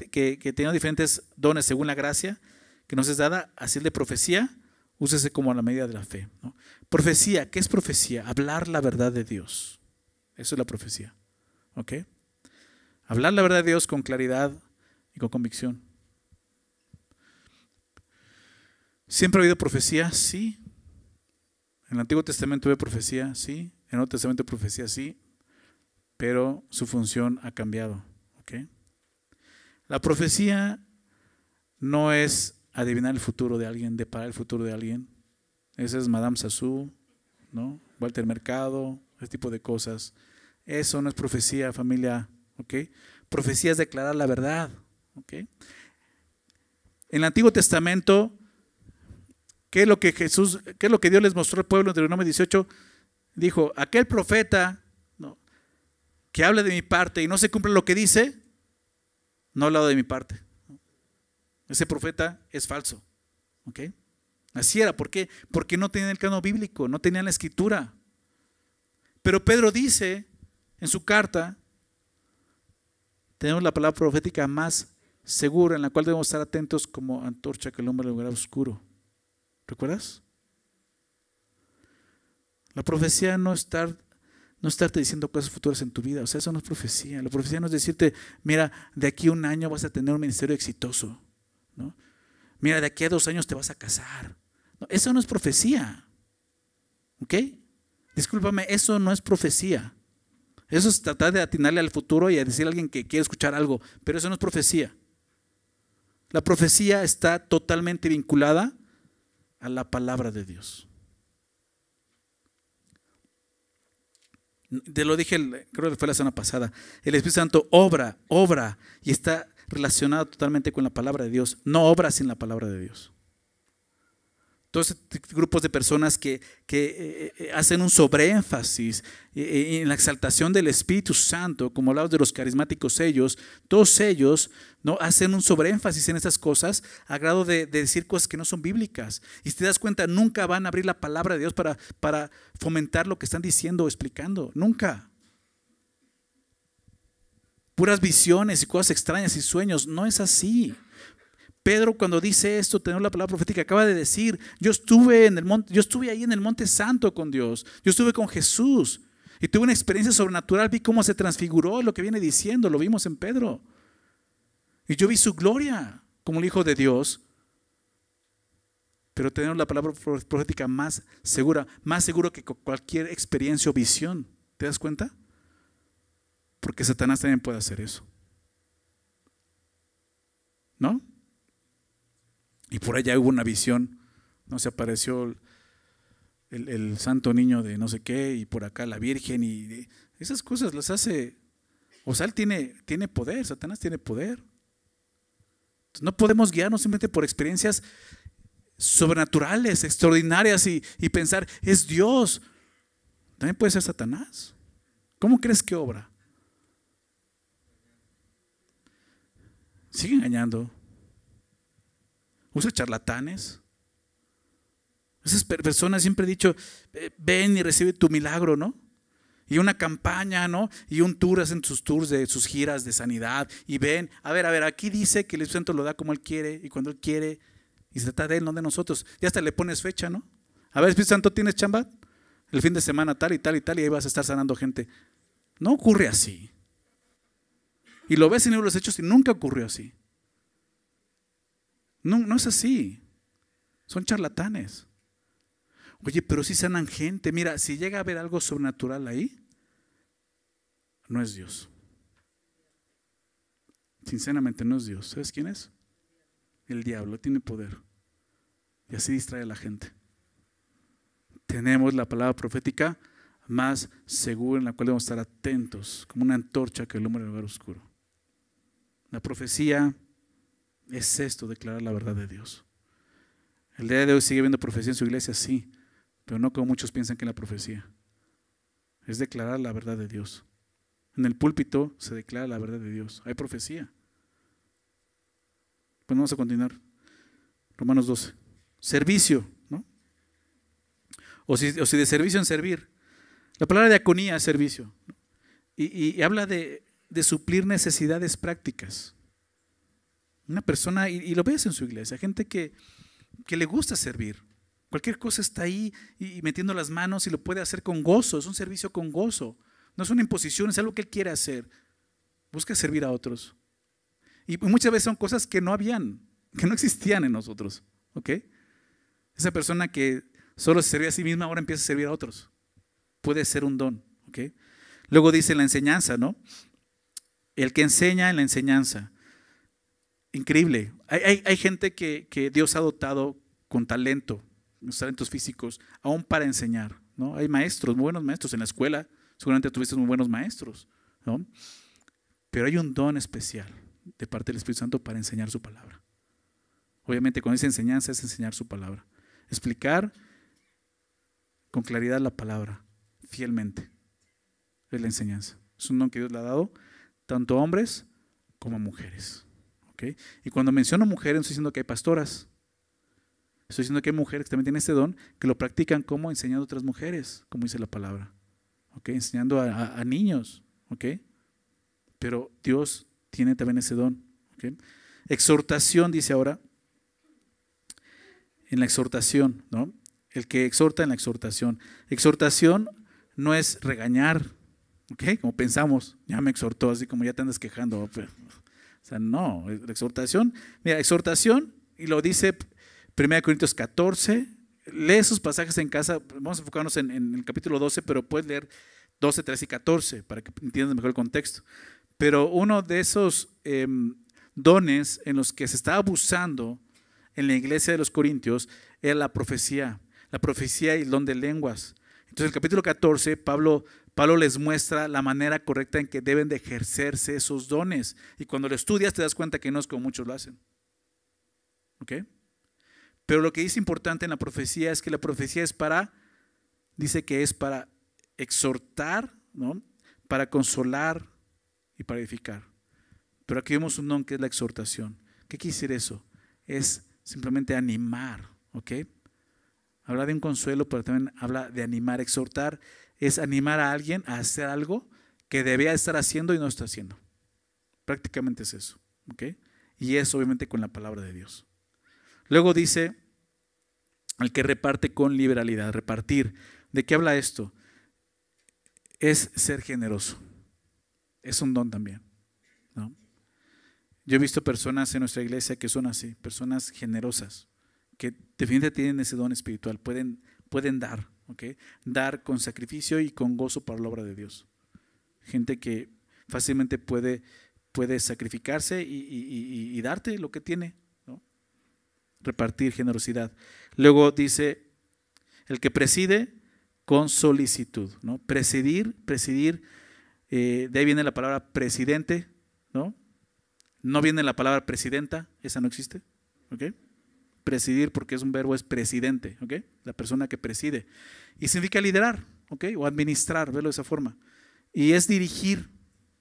tenemos diferentes dones según la gracia que nos es dada, así el de profecía, úsese como a la medida de la fe, ¿no? Profecía, ¿qué es profecía? Hablar la verdad de Dios. Eso es la profecía, ¿ok? Hablar la verdad de Dios con claridad y con convicción. ¿Siempre ha habido profecía? Sí. En el Antiguo Testamento hubo profecía, sí. En el Nuevo Testamento hubo profecía, sí. Pero su función ha cambiado, ¿ok? La profecía no es adivinar el futuro de alguien, deparar el futuro de alguien. Ese es Madame Sassou, ¿no? Walter Mercado, ese tipo de cosas. Eso no es profecía, familia, ¿ok? Profecía es declarar la verdad, ¿ok? En el Antiguo Testamento, ¿qué es lo que Dios les mostró al pueblo en Deuteronomio 18? Dijo, aquel profeta que hable de mi parte y no se cumple lo que dice, no ha hablado de mi parte. Ese profeta es falso. ¿Ok? Así era. ¿Por qué? Porque no tenían el canon bíblico, no tenían la escritura. Pero Pedro dice en su carta, tenemos la palabra profética más segura en la cual debemos estar atentos como antorcha que alumbra el lugar oscuro. ¿Recuerdas? La profecía no estarte diciendo cosas futuras en tu vida. O sea, eso no es profecía. La profecía no es decirte, mira, de aquí a un año vas a tener un ministerio exitoso, ¿no? Mira, de aquí a 2 años te vas a casar. No, eso no es profecía. ¿Ok? Discúlpame, eso no es profecía. Eso es tratar de atinarle al futuro y a decirle a alguien que quiere escuchar algo, pero eso no es profecía. La profecía está totalmente vinculada a la palabra de Dios. Te lo dije, creo que fue la semana pasada. El Espíritu Santo obra y está relacionado totalmente con la palabra de Dios. No obra sin la palabra de Dios. Todos grupos de personas que hacen un sobreénfasis en la exaltación del Espíritu Santo, como hablamos de los carismáticos todos ellos, ¿no?, hacen un sobreénfasis en estas cosas a grado de decir cosas que no son bíblicas. Y si te das cuenta, nunca van a abrir la palabra de Dios para fomentar lo que están diciendo o explicando. Nunca. Puras visiones y cosas extrañas y sueños. No es así. Pedro, cuando dice esto, tenemos la palabra profética, acaba de decir, yo estuve ahí en el Monte Santo con Dios, yo estuve con Jesús y tuve una experiencia sobrenatural, vi cómo se transfiguró lo que viene diciendo, lo vimos en Pedro. Y yo vi su gloria como el Hijo de Dios. Pero tenemos la palabra profética más segura, más seguro que cualquier experiencia o visión. ¿Te das cuenta? Porque Satanás también puede hacer eso. ¿No? Y por allá hubo una visión, no se apareció el santo niño de no sé qué, y por acá la Virgen, y esas cosas las hace. O sea, él tiene poder, Satanás tiene poder. Entonces, no podemos guiarnos simplemente por experiencias sobrenaturales, extraordinarias y pensar, es Dios. También puede ser Satanás. ¿Cómo crees que obra? Sigue engañando. Usa charlatanes. Esas personas siempre he dicho, ven y recibe tu milagro, ¿no? Y una campaña, ¿no? Y un tour, hacen sus tours de sus giras de sanidad. Y ven, a ver, aquí dice que el Espíritu Santo lo da como Él quiere y cuando Él quiere. Y se trata de Él, no de nosotros. Ya hasta le pones fecha, ¿no? A ver, Espíritu Santo, ¿tienes chamba? El fin de semana tal y tal y tal, y ahí vas a estar sanando gente. No ocurre así. Y lo ves en los hechos y nunca ocurrió así. No es así. Son charlatanes. Oye, pero si sanan gente. Mira, si llega a haber algo sobrenatural ahí, no es Dios. Sinceramente no es Dios. ¿Sabes quién es? El diablo. Tiene poder. Y así distrae a la gente. Tenemos la palabra profética más segura en la cual debemos estar atentos, como una antorcha que alumbra el lugar oscuro. La profecía es esto, declarar la verdad de Dios. El día de hoy sigue habiendo profecía en su iglesia, sí, pero no como muchos piensan que es la profecía. Es declarar la verdad de Dios. En el púlpito se declara la verdad de Dios. Hay profecía. Pues vamos a continuar. Romanos 12. Servicio, ¿no? O si de servicio en servir. La palabra diaconía es servicio, ¿no? Y habla de suplir necesidades prácticas. Una persona, y lo ves en su iglesia, gente que le gusta servir. Cualquier cosa está ahí y metiendo las manos y lo puede hacer con gozo. Es un servicio con gozo. No es una imposición, es algo que él quiere hacer. Busca servir a otros. Y muchas veces son cosas que no habían, que no existían en nosotros. ¿Ok? Esa persona que solo se servía a sí misma ahora empieza a servir a otros. Puede ser un don. ¿Ok? Luego dice la enseñanza, ¿no? El que enseña en la enseñanza. Increíble. Hay gente que Dios ha dotado con talento, los talentos físicos, aún para enseñar, ¿no? Hay maestros, muy buenos maestros en la escuela. Seguramente tuviste muy buenos maestros, ¿no? Pero hay un don especial de parte del Espíritu Santo para enseñar su palabra. Obviamente con esa enseñanza es enseñar su palabra. Explicar con claridad la palabra, fielmente. Es la enseñanza. Es un don que Dios le ha dado tanto a hombres como a mujeres. ¿Okay? Y cuando menciono mujeres, no estoy diciendo que hay pastoras. Estoy diciendo que hay mujeres que también tienen este don, que lo practican como enseñando a otras mujeres, como dice la palabra. ¿Okay? Enseñando a niños. ¿Okay? Pero Dios tiene también ese don. ¿Okay? Exhortación, dice ahora. En la exhortación, ¿no? El que exhorta en la exhortación. Exhortación no es regañar, ¿ok? Como pensamos, ya me exhortó, así como ya te andas quejando. O sea, no, la exhortación, mira, exhortación, y lo dice 1 Corintios 14, lee esos pasajes en casa, vamos a enfocarnos en el capítulo 12, pero puedes leer 12, 13 y 14 para que entiendas mejor el contexto. Pero uno de esos dones en los que se está abusando en la iglesia de los Corintios era la profecía y el don de lenguas. Entonces en el capítulo 14 Pablo les muestra la manera correcta en que deben de ejercerse esos dones, y cuando lo estudias te das cuenta que no es como muchos lo hacen. ¿Ok? Pero lo que dice importante en la profecía es que la profecía dice que es para exhortar, ¿no? Para consolar y para edificar. Pero aquí vemos un don que es la exhortación. ¿Qué quiere decir eso? Es simplemente animar, ¿ok? Habla de un consuelo, pero también habla de animar. Exhortar es animar a alguien a hacer algo que debía estar haciendo y no está haciendo. Prácticamente es eso, ¿ok? Y es obviamente con la palabra de Dios. Luego dice, al que reparte con liberalidad, repartir. ¿De qué habla esto? Es ser generoso. Es un don también, ¿no? Yo he visto personas en nuestra iglesia que son así, personas generosas, que definitivamente tienen ese don espiritual, pueden dar, ¿okay? Dar con sacrificio y con gozo para la obra de Dios. Gente que fácilmente puede sacrificarse y darte lo que tiene, ¿no? Repartir generosidad. Luego dice, el que preside con solicitud, ¿no? Presidir, de ahí viene la palabra presidente, ¿no? No viene la palabra presidenta, esa no existe, ¿ok? Presidir, porque es un verbo, es presidente, ¿ok? La persona que preside. Y significa liderar, ¿ok? O administrar, verlo de esa forma. Y es dirigir,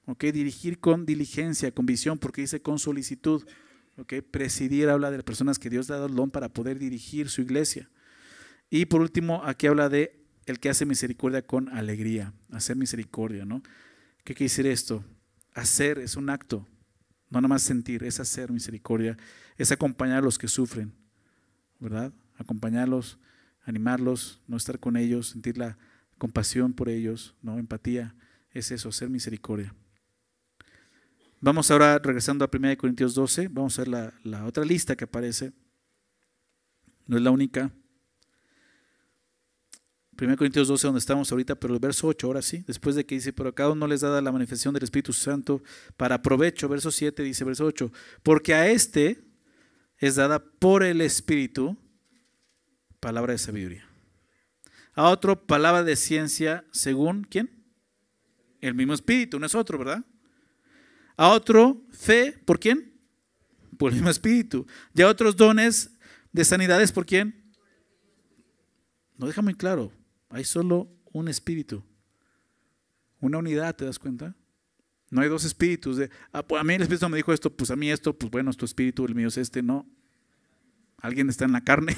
¿ok? Dirigir con diligencia, con visión, porque dice con solicitud, ¿ok? Presidir habla de las personas que Dios le ha dado el don para poder dirigir su iglesia. Y por último, aquí habla de el que hace misericordia con alegría, hacer misericordia, ¿no? ¿Qué quiere decir esto? Hacer es un acto. No nada más sentir, es hacer misericordia, es acompañar a los que sufren, ¿verdad? Acompañarlos, animarlos, no estar con ellos, sentir la compasión por ellos, ¿no? Empatía, es eso, hacer misericordia. Vamos ahora, regresando a 1 Corintios 12, vamos a ver la otra lista que aparece, no es la única. 1 Corintios 12, donde estamos ahorita, pero el verso 8, ahora sí, después de que dice, pero a cada uno les da la manifestación del Espíritu Santo para provecho, verso 7 dice, verso 8, porque a este es dada por el Espíritu palabra de sabiduría. A otro, palabra de ciencia, según, ¿quién? El mismo Espíritu, no es otro, ¿verdad? A otro, fe, ¿por quién? Por el mismo Espíritu. Y a otros dones de sanidades, ¿por quién? No deja muy claro. Hay solo un espíritu, una unidad, ¿te das cuenta? No hay dos espíritus de, pues a mí el Espíritu me dijo esto, pues a mí esto, pues bueno, es tu espíritu, el mío es este, no. Alguien está en la carne,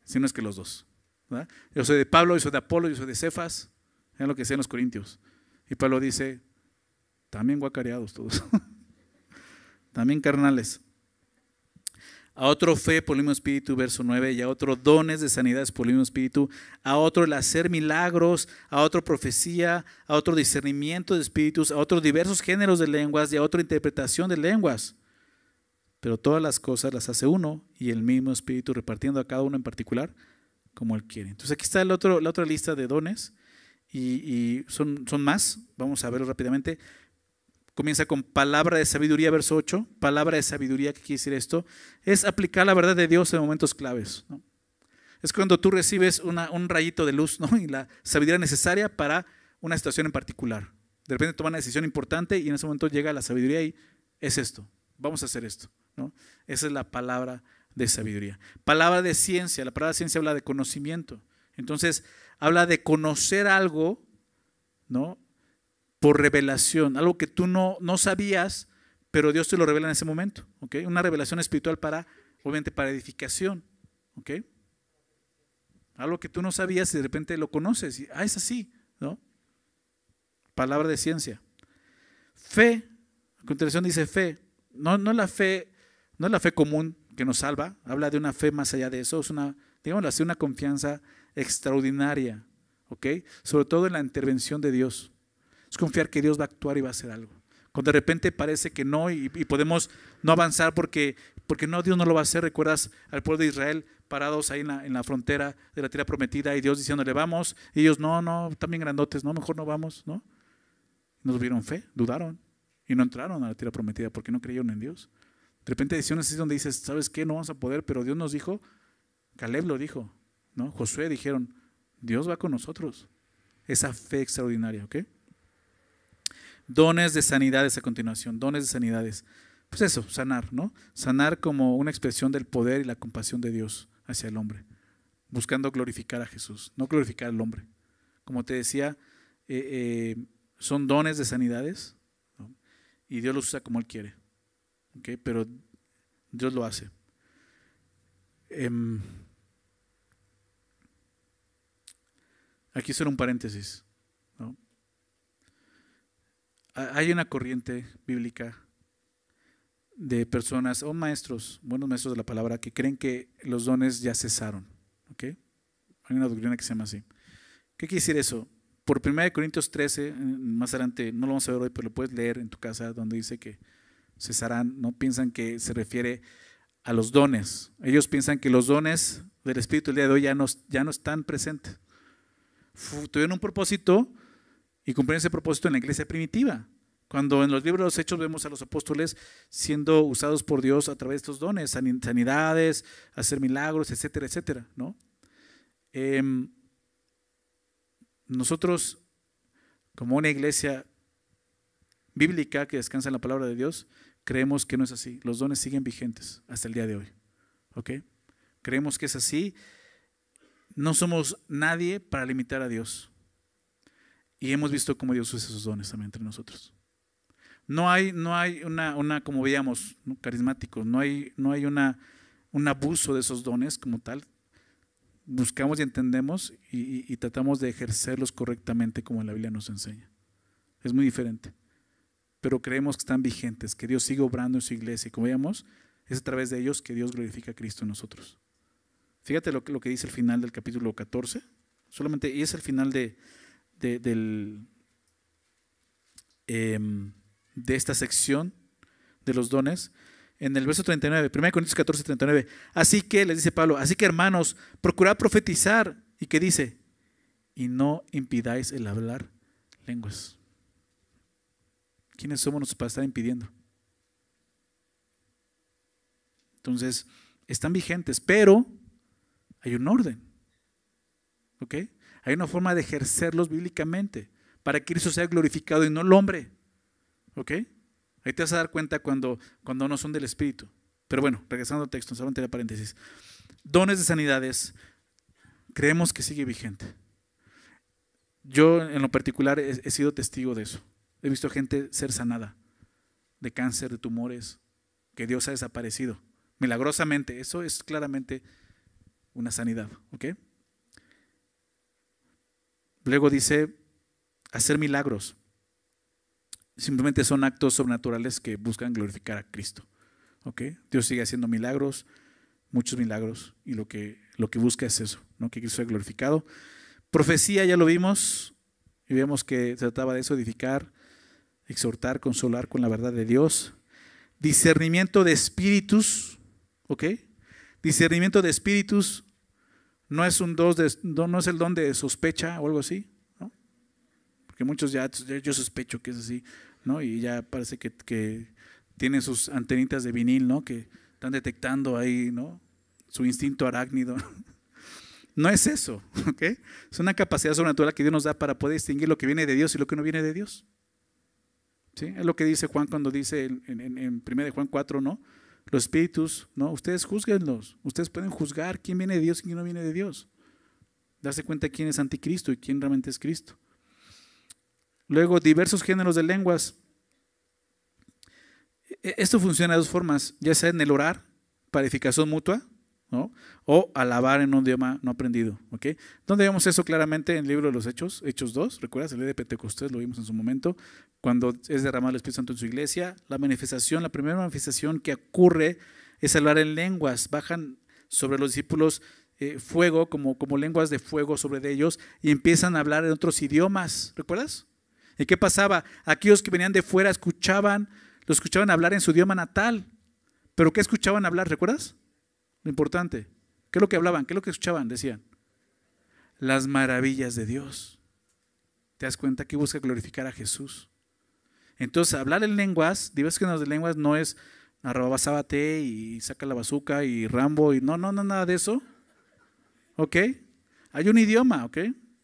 si no es que los dos, ¿verdad? Yo soy de Pablo, yo soy de Apolo, yo soy de Cefas, es lo que decían los corintios. Y Pablo dice, también guacareados todos, también carnales. A otro fe por el mismo Espíritu, verso 9, y a otro dones de sanidades por el mismo Espíritu, a otro el hacer milagros, a otro profecía, a otro discernimiento de espíritus, a otros diversos géneros de lenguas y a otra interpretación de lenguas. Pero todas las cosas las hace uno y el mismo Espíritu, repartiendo a cada uno en particular como Él quiere. Entonces aquí está la otra lista de dones y son más, vamos a verlo rápidamente. Comienza con palabra de sabiduría, verso 8. Palabra de sabiduría, ¿qué quiere decir esto? Es aplicar la verdad de Dios en momentos claves, ¿no? Es cuando tú recibes un rayito de luz, ¿no? Y la sabiduría necesaria para una situación en particular. De repente toma una decisión importante y en ese momento llega la sabiduría y es esto, vamos a hacer esto, ¿no? Esa es la palabra de sabiduría. Palabra de ciencia, la palabra de ciencia habla de conocimiento. Entonces habla de conocer algo, ¿no? por revelación, algo que tú no sabías, pero Dios te lo revela en ese momento, ¿ok? Una revelación espiritual obviamente para edificación, ¿ok? Algo que tú no sabías y de repente lo conoces, y es así, ¿no? Palabra de ciencia. Fe, a continuación dice fe, no la fe, no es la fe común que nos salva, habla de una fe más allá de eso, es digámoslo así, una confianza extraordinaria, ¿ok? Sobre todo en la intervención de Dios. Es confiar que Dios va a actuar y va a hacer algo. Cuando de repente parece que no y podemos no avanzar porque no, Dios no lo va a hacer. ¿Recuerdas al pueblo de Israel parados ahí en la frontera de la tierra prometida y Dios diciéndole vamos? Y ellos no, están bien grandotes, no, mejor no vamos, ¿no? No tuvieron fe, dudaron y no entraron a la tierra prometida porque no creyeron en Dios. De repente hay decisiones así donde dices, ¿sabes qué? No vamos a poder, pero Dios nos dijo, Caleb lo dijo, ¿no? Josué dijeron, Dios va con nosotros. Esa fe extraordinaria, ¿ok? Dones de sanidades a continuación, dones de sanidades. Pues eso, sanar, ¿no? Sanar como una expresión del poder y la compasión de Dios hacia el hombre, buscando glorificar a Jesús, no glorificar al hombre. Como te decía, son dones de sanidades, ¿no? Y Dios los usa como Él quiere, ¿ok? Pero Dios lo hace. Aquí solo un paréntesis, ¿no? Hay una corriente bíblica de personas o maestros, buenos maestros de la palabra, que creen que los dones ya cesaron, ¿ok? Hay una doctrina que se llama así. ¿Qué quiere decir eso? Por 1 Corintios 13, más adelante, no lo vamos a ver hoy, pero lo puedes leer en tu casa, donde dice que cesarán, no piensan que se refiere a los dones. Ellos piensan que los dones del Espíritu el día de hoy ya no están presentes. Tuvieron un propósito y cumplieron ese propósito en la iglesia primitiva. Cuando en los libros de los Hechos vemos a los apóstoles siendo usados por Dios a través de estos dones, sanidades, hacer milagros, etcétera, etcétera, ¿no? Nosotros, como una iglesia bíblica que descansa en la palabra de Dios, creemos que no es así. Los dones siguen vigentes hasta el día de hoy, ¿ok? Creemos que es así. No somos nadie para limitar a Dios. Y hemos visto cómo Dios usa esos dones también entre nosotros. No hay una como veíamos, ¿no? Carismáticos, no hay un abuso de esos dones como tal. Buscamos y entendemos y tratamos de ejercerlos correctamente como la Biblia nos enseña. Es muy diferente. Pero creemos que están vigentes, que Dios sigue obrando en su iglesia. Y como veíamos, es a través de ellos que Dios glorifica a Cristo en nosotros. Fíjate lo que dice el final del capítulo 14. Solamente, y es el final de esta sección de los dones. En el verso 39, 1 Corintios 14, 39. Así que, les dice Pablo, así que hermanos, procurad profetizar. ¿Y qué dice? Y no impidáis el hablar lenguas. ¿Quiénes somos nosotros para estar impidiendo? Entonces, están vigentes, pero hay un orden, ¿ok? Hay una forma de ejercerlos bíblicamente para que Cristo sea glorificado y no el hombre, ¿ok? Ahí te vas a dar cuenta cuando no son del Espíritu. Pero bueno, regresando al texto, solamente la paréntesis. Dones de sanidades, creemos que sigue vigente. Yo en lo particular he sido testigo de eso. He visto gente ser sanada de cáncer, de tumores, que Dios ha desaparecido milagrosamente. Eso es claramente una sanidad, ¿ok? Luego dice hacer milagros. Simplemente son actos sobrenaturales que buscan glorificar a Cristo, ¿ok? Dios sigue haciendo milagros, muchos milagros, y lo que busca es eso, ¿no? Que Cristo sea glorificado. Profecía, ya lo vimos, y vemos que se trataba de eso, edificar, exhortar, consolar con la verdad de Dios. Discernimiento de espíritus, ¿ok? Discernimiento de espíritus no es no es el don de sospecha o algo así, ¿no? Porque muchos yo sospecho que es así, ¿no? Y ya parece que tienen sus antenitas de vinil, ¿no? Que están detectando ahí, ¿no? Su instinto arácnido. No es eso, ¿ok? Es una capacidad sobrenatural que Dios nos da para poder distinguir lo que viene de Dios y lo que no viene de Dios. ¿Sí? Es lo que dice Juan cuando dice en 1 de Juan 4, ¿no? Los espíritus, ¿no? Ustedes juzguenlos. Ustedes pueden juzgar quién viene de Dios y quién no viene de Dios. Darse cuenta quién es anticristo y quién realmente es Cristo. Luego, diversos géneros de lenguas. Esto funciona de dos formas, ya sea en el orar, para edificación mutua, ¿no? O alabar en un idioma no aprendido. ¿Ok? ¿Dónde vemos eso claramente? En el libro de los Hechos, Hechos 2, ¿recuerdas? El día de Pentecostés, lo vimos en su momento, cuando es derramado el Espíritu Santo en su iglesia. La manifestación, la primera manifestación que ocurre es hablar en lenguas. Bajan sobre los discípulos fuego, como lenguas de fuego sobre de ellos, y empiezan a hablar en otros idiomas. ¿Recuerdas? ¿Y qué pasaba? Aquellos que venían de fuera lo escuchaban hablar en su idioma natal. ¿Pero qué escuchaban hablar? ¿Recuerdas? Lo importante. ¿Qué es lo que hablaban? ¿Qué es lo que escuchaban? Decían las maravillas de Dios. ¿Te das cuenta que busca glorificar a Jesús? Entonces, hablar en lenguas, diversos géneros de lenguas, no es arrabasábate y saca la bazuca y Rambo y no, nada de eso. ¿Ok? Hay un idioma, ¿ok?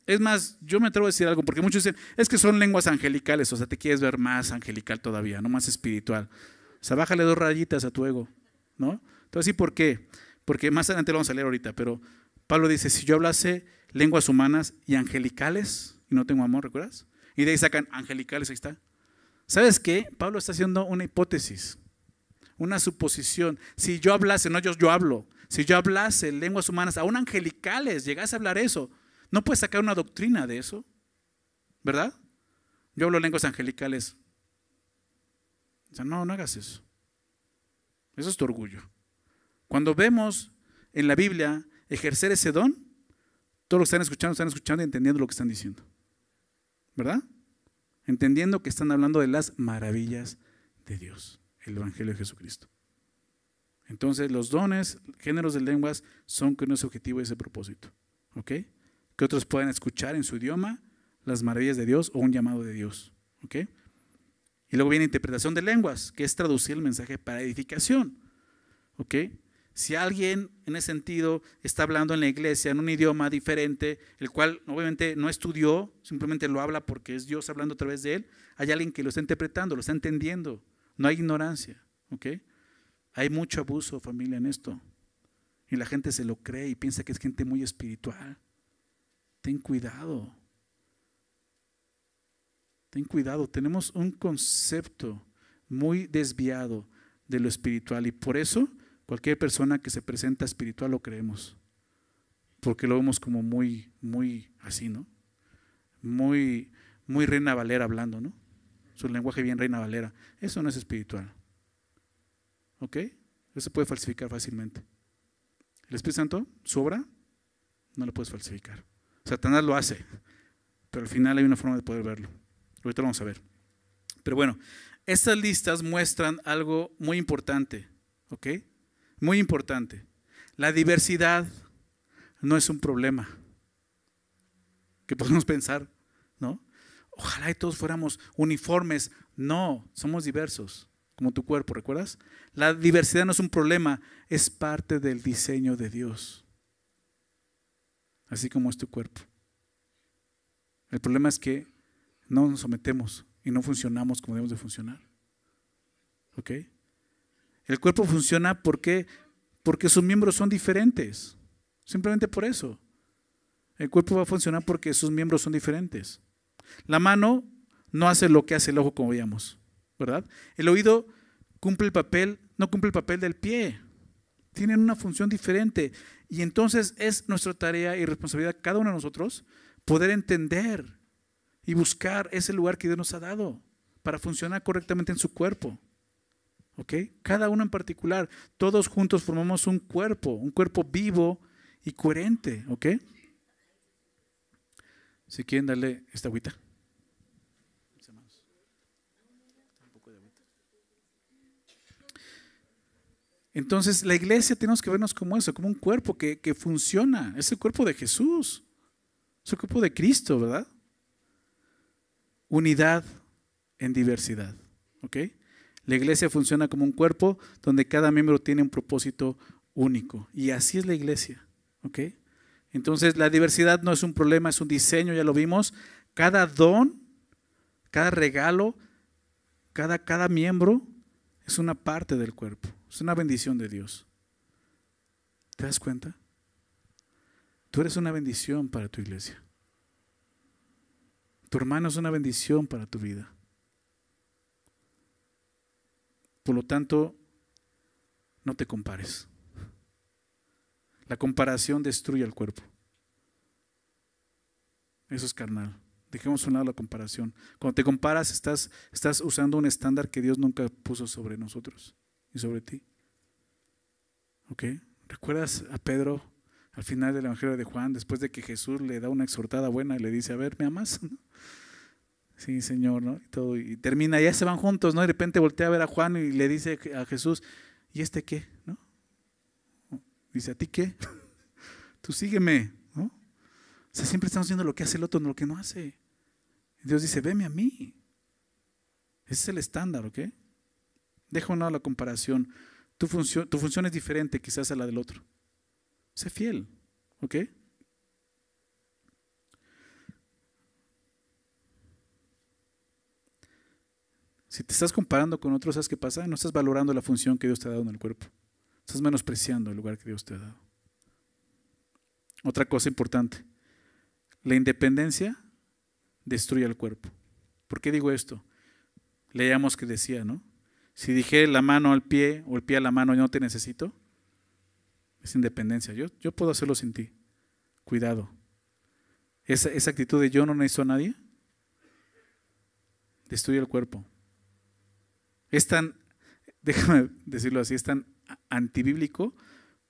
Es más, yo me atrevo a decir algo, porque muchos dicen, es que son lenguas angelicales, o sea, te quieres ver más angelical todavía, no más espiritual. O sea, bájale 2 rayitas a tu ego, ¿no? Entonces, ¿sí por qué? Porque más adelante lo vamos a leer ahorita, pero Pablo dice, si yo hablase lenguas humanas y angelicales, y no tengo amor, ¿recuerdas? Y de ahí sacan angelicales, ahí está. ¿Sabes qué? Pablo está haciendo una hipótesis, una suposición. Si yo hablase, no yo hablo, si yo hablase lenguas humanas, aún angelicales, llegase a hablar eso, no puedes sacar una doctrina de eso, ¿verdad? Yo hablo lenguas angelicales. O sea, no hagas eso. Eso es tu orgullo. Cuando vemos en la Biblia ejercer ese don, todos los que están escuchando y entendiendo lo que están diciendo. ¿Verdad? Entendiendo que están hablando de las maravillas de Dios, el Evangelio de Jesucristo. Entonces, los dones, géneros de lenguas, son con ese objetivo y ese propósito. ¿Ok? Que otros puedan escuchar en su idioma las maravillas de Dios o un llamado de Dios. ¿Ok? Y luego viene interpretación de lenguas, que es traducir el mensaje para edificación. ¿Ok? Si alguien en ese sentido está hablando en la iglesia en un idioma diferente, el cual obviamente no estudió, simplemente lo habla porque es Dios hablando a través de él, hay alguien que lo está interpretando, lo está entendiendo. No hay ignorancia. ¿Ok? Hay mucho abuso, familia, en esto. Y la gente se lo cree y piensa que es gente muy espiritual. Ten cuidado. Ten cuidado. Tenemos un concepto muy desviado de lo espiritual y por eso cualquier persona que se presenta espiritual lo creemos. Porque lo vemos como muy así, ¿no? Muy Reina Valera hablando, ¿no? Su lenguaje bien Reina Valera. Eso no es espiritual. ¿Ok? Eso se puede falsificar fácilmente. El Espíritu Santo, su obra, no lo puedes falsificar. Satanás lo hace, pero al final hay una forma de poder verlo. Ahorita lo vamos a ver. Pero bueno, estas listas muestran algo muy importante, ¿ok? Muy importante. La diversidad no es un problema que podemos pensar, ¿no? Ojalá y todos fuéramos uniformes. No, somos diversos, como tu cuerpo, ¿recuerdas? La diversidad no es un problema, es parte del diseño de Dios. Así como es tu cuerpo. El problema es que no nos sometemos y no funcionamos como debemos de funcionar. ¿Ok? El cuerpo funciona porque sus miembros son diferentes. Simplemente por eso. El cuerpo va a funcionar porque sus miembros son diferentes. La mano no hace lo que hace el ojo, como veíamos, ¿verdad? El oído no cumple el papel del pie. Tienen una función diferente. Y entonces es nuestra tarea y responsabilidad cada uno de nosotros poder entender y buscar ese lugar que Dios nos ha dado para funcionar correctamente en su cuerpo. ¿Ok? Cada uno en particular, todos juntos formamos un cuerpo vivo y coherente. ¿Ok? Si quieren darle esta agüita. Entonces la iglesia tenemos que vernos como eso, como un cuerpo que funciona. Es el cuerpo de Jesús. Es el cuerpo de Cristo, ¿verdad? Unidad en diversidad. ¿Ok? La iglesia funciona como un cuerpo donde cada miembro tiene un propósito único. Y así es la iglesia. ¿Ok? Entonces la diversidad no es un problema, es un diseño, ya lo vimos. Cada don, cada regalo, cada miembro es una parte del cuerpo. Es una bendición de Dios. ¿Te das cuenta? Tú eres una bendición para tu iglesia. Tu hermano es una bendición para tu vida. Por lo tanto, no te compares. La comparación destruye el cuerpo. Eso es carnal. Dejemos a un lado la comparación. Cuando te comparas, estás usando un estándar que Dios nunca puso sobre nosotros y sobre ti. ¿Ok? ¿Recuerdas a Pedro al final del Evangelio de Juan, después de que Jesús le da una exhortada buena y le dice, a ver, ¿me amas? Sí, Señor, ¿no? Y todo, y termina, ya se van juntos, ¿no? Y de repente voltea a ver a Juan y le dice a Jesús, ¿y este qué? ¿No? Dice, ¿a ti qué? Tú sígueme, ¿no? O sea, siempre estamos haciendo lo que hace el otro, no lo que no hace. Y Dios dice, veme a mí. Ese es el estándar, ¿ok? Deja a un lado la comparación. Tu función es diferente quizás a la del otro. Sé fiel, ¿ok? Si te estás comparando con otros, ¿sabes qué pasa? No estás valorando la función que Dios te ha dado en el cuerpo. Estás menospreciando el lugar que Dios te ha dado. Otra cosa importante, la independencia destruye el cuerpo. ¿Por qué digo esto? Leíamos que decía, ¿no? Si dije la mano al pie o el pie a la mano, yo no te necesito, es independencia. Yo puedo hacerlo sin ti. Cuidado. Esa actitud de yo no necesito a nadie destruye el cuerpo. Es tan, déjame decirlo así, es tan antibíblico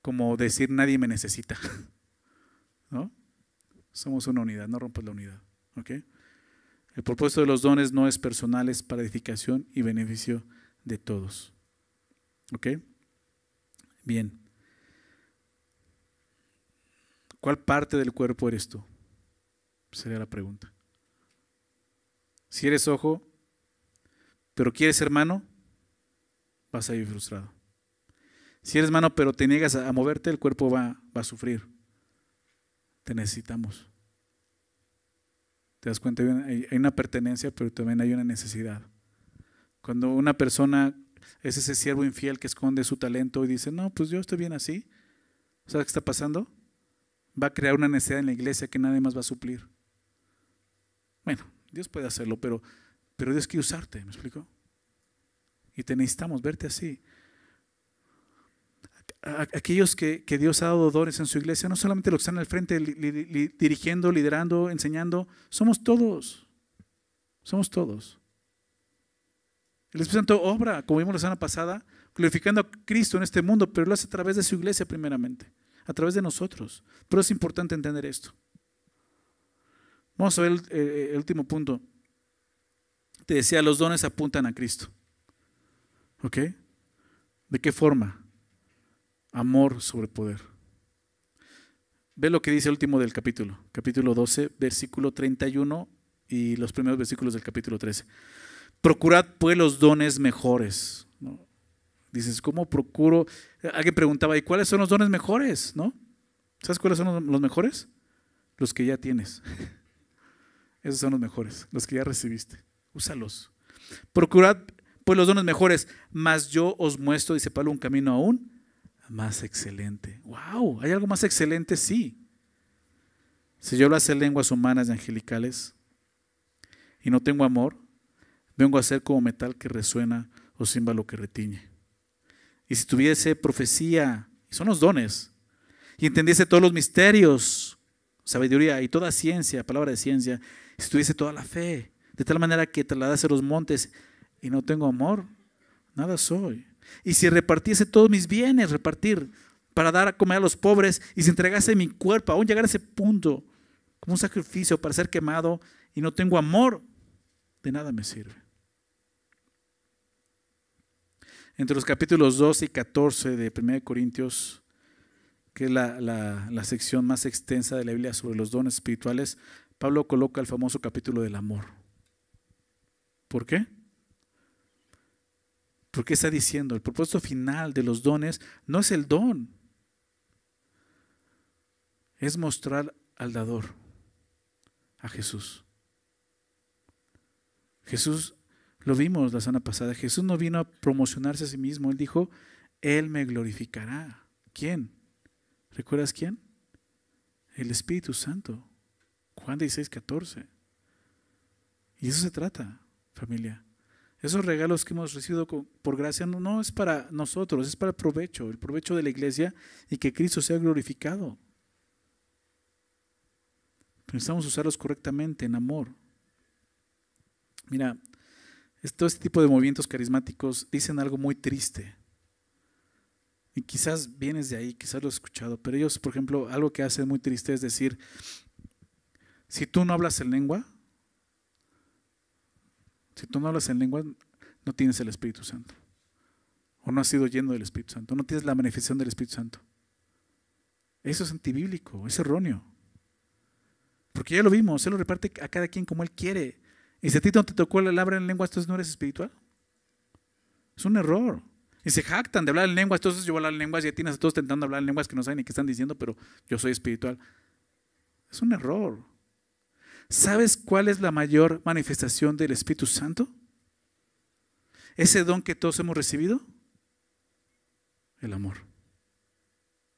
como decir nadie me necesita. ¿No? Somos una unidad, no rompas la unidad. ¿Ok? El propósito de los dones no es personal, es para edificación y beneficio de todos. ¿Ok? Bien. ¿Cuál parte del cuerpo eres tú? Sería la pregunta. Si eres ojo, pero quieres ser mano, vas a ir frustrado. Si eres mano, pero te niegas a moverte, el cuerpo va a sufrir. Te necesitamos. ¿Te das cuenta? Hay una pertenencia, pero también hay una necesidad. Cuando una persona es ese siervo infiel que esconde su talento y dice, no, pues yo estoy bien así, ¿sabes qué está pasando? Va a crear una necesidad en la iglesia que nadie más va a suplir. Bueno, Dios puede hacerlo, pero Dios quiere usarte, ¿me explico? Y te necesitamos verte así. Aquellos que Dios ha dado dones en su iglesia, no solamente los que están al frente dirigiendo, liderando, enseñando, somos todos. Somos todos. El Espíritu Santo obra, como vimos la semana pasada, glorificando a Cristo en este mundo, pero lo hace a través de su iglesia primeramente, a través de nosotros. Pero es importante entender esto. Vamos a ver el último punto. Te decía, los dones apuntan a Cristo. ¿Ok? ¿De qué forma? Amor sobre poder. Ve lo que dice el último del capítulo 12, versículo 31 y los primeros versículos del capítulo 13. Procurad pues los dones mejores, ¿no? Dices, ¿cómo procuro? Alguien preguntaba, ¿y cuáles son los dones mejores? ¿No? ¿Sabes cuáles son los mejores? Los que ya tienes. Esos son los mejores, los que ya recibiste. Úsalos. Procurad pues los dones mejores, mas yo os muestro, dice Pablo, un camino aún más excelente. ¡Wow! ¿Hay algo más excelente? Sí. Si yo hablase lenguas humanas y angelicales y no tengo amor, vengo a ser como metal que resuena o címbalo que retiñe. Y si tuviese profecía, y son los dones, y entendiese todos los misterios, sabiduría y toda ciencia, palabra de ciencia, y si tuviese toda la fe, de tal manera que trasladase los montes y no tengo amor, nada soy. Y si repartiese todos mis bienes, repartir para dar a comer a los pobres, y si entregase mi cuerpo, aún llegar a ese punto, como un sacrificio para ser quemado, y no tengo amor, de nada me sirve. Entre los capítulos 12 y 14 de 1 Corintios, que es la sección más extensa de la Biblia sobre los dones espirituales, Pablo coloca el famoso capítulo del amor. ¿Por qué? Porque está diciendo, el propósito final de los dones no es el don, es mostrar al dador, a Jesús. Jesús, lo vimos la semana pasada, Jesús no vino a promocionarse a sí mismo, Él dijo, Él me glorificará. ¿Quién? ¿Recuerdas quién? El Espíritu Santo. Juan 16:14. Y eso se trata, familia. Esos regalos que hemos recibido por gracia no es para nosotros, es para el provecho de la iglesia y que Cristo sea glorificado. Pero necesitamos usarlos correctamente, en amor. Mira, todo este tipo de movimientos carismáticos dicen algo muy triste. Y quizás vienes de ahí, quizás lo has escuchado, pero ellos, por ejemplo, algo que hacen muy triste es decir, si tú no hablas en lengua, no tienes el Espíritu Santo. O no has sido lleno del Espíritu Santo, no tienes la manifestación del Espíritu Santo. Eso es antibíblico, es erróneo. Porque ya lo vimos, Él lo reparte a cada quien como Él quiere. Y si a ti no te tocó el hablar en lengua, entonces no eres espiritual. Es un error. Y se jactan de hablar en lenguas, entonces yo voy a hablar en lenguas y ya tienes a todos intentando hablar en lenguas que no saben ni qué están diciendo, pero yo soy espiritual. Es un error. ¿Sabes cuál es la mayor manifestación del Espíritu Santo? Ese don que todos hemos recibido, el amor.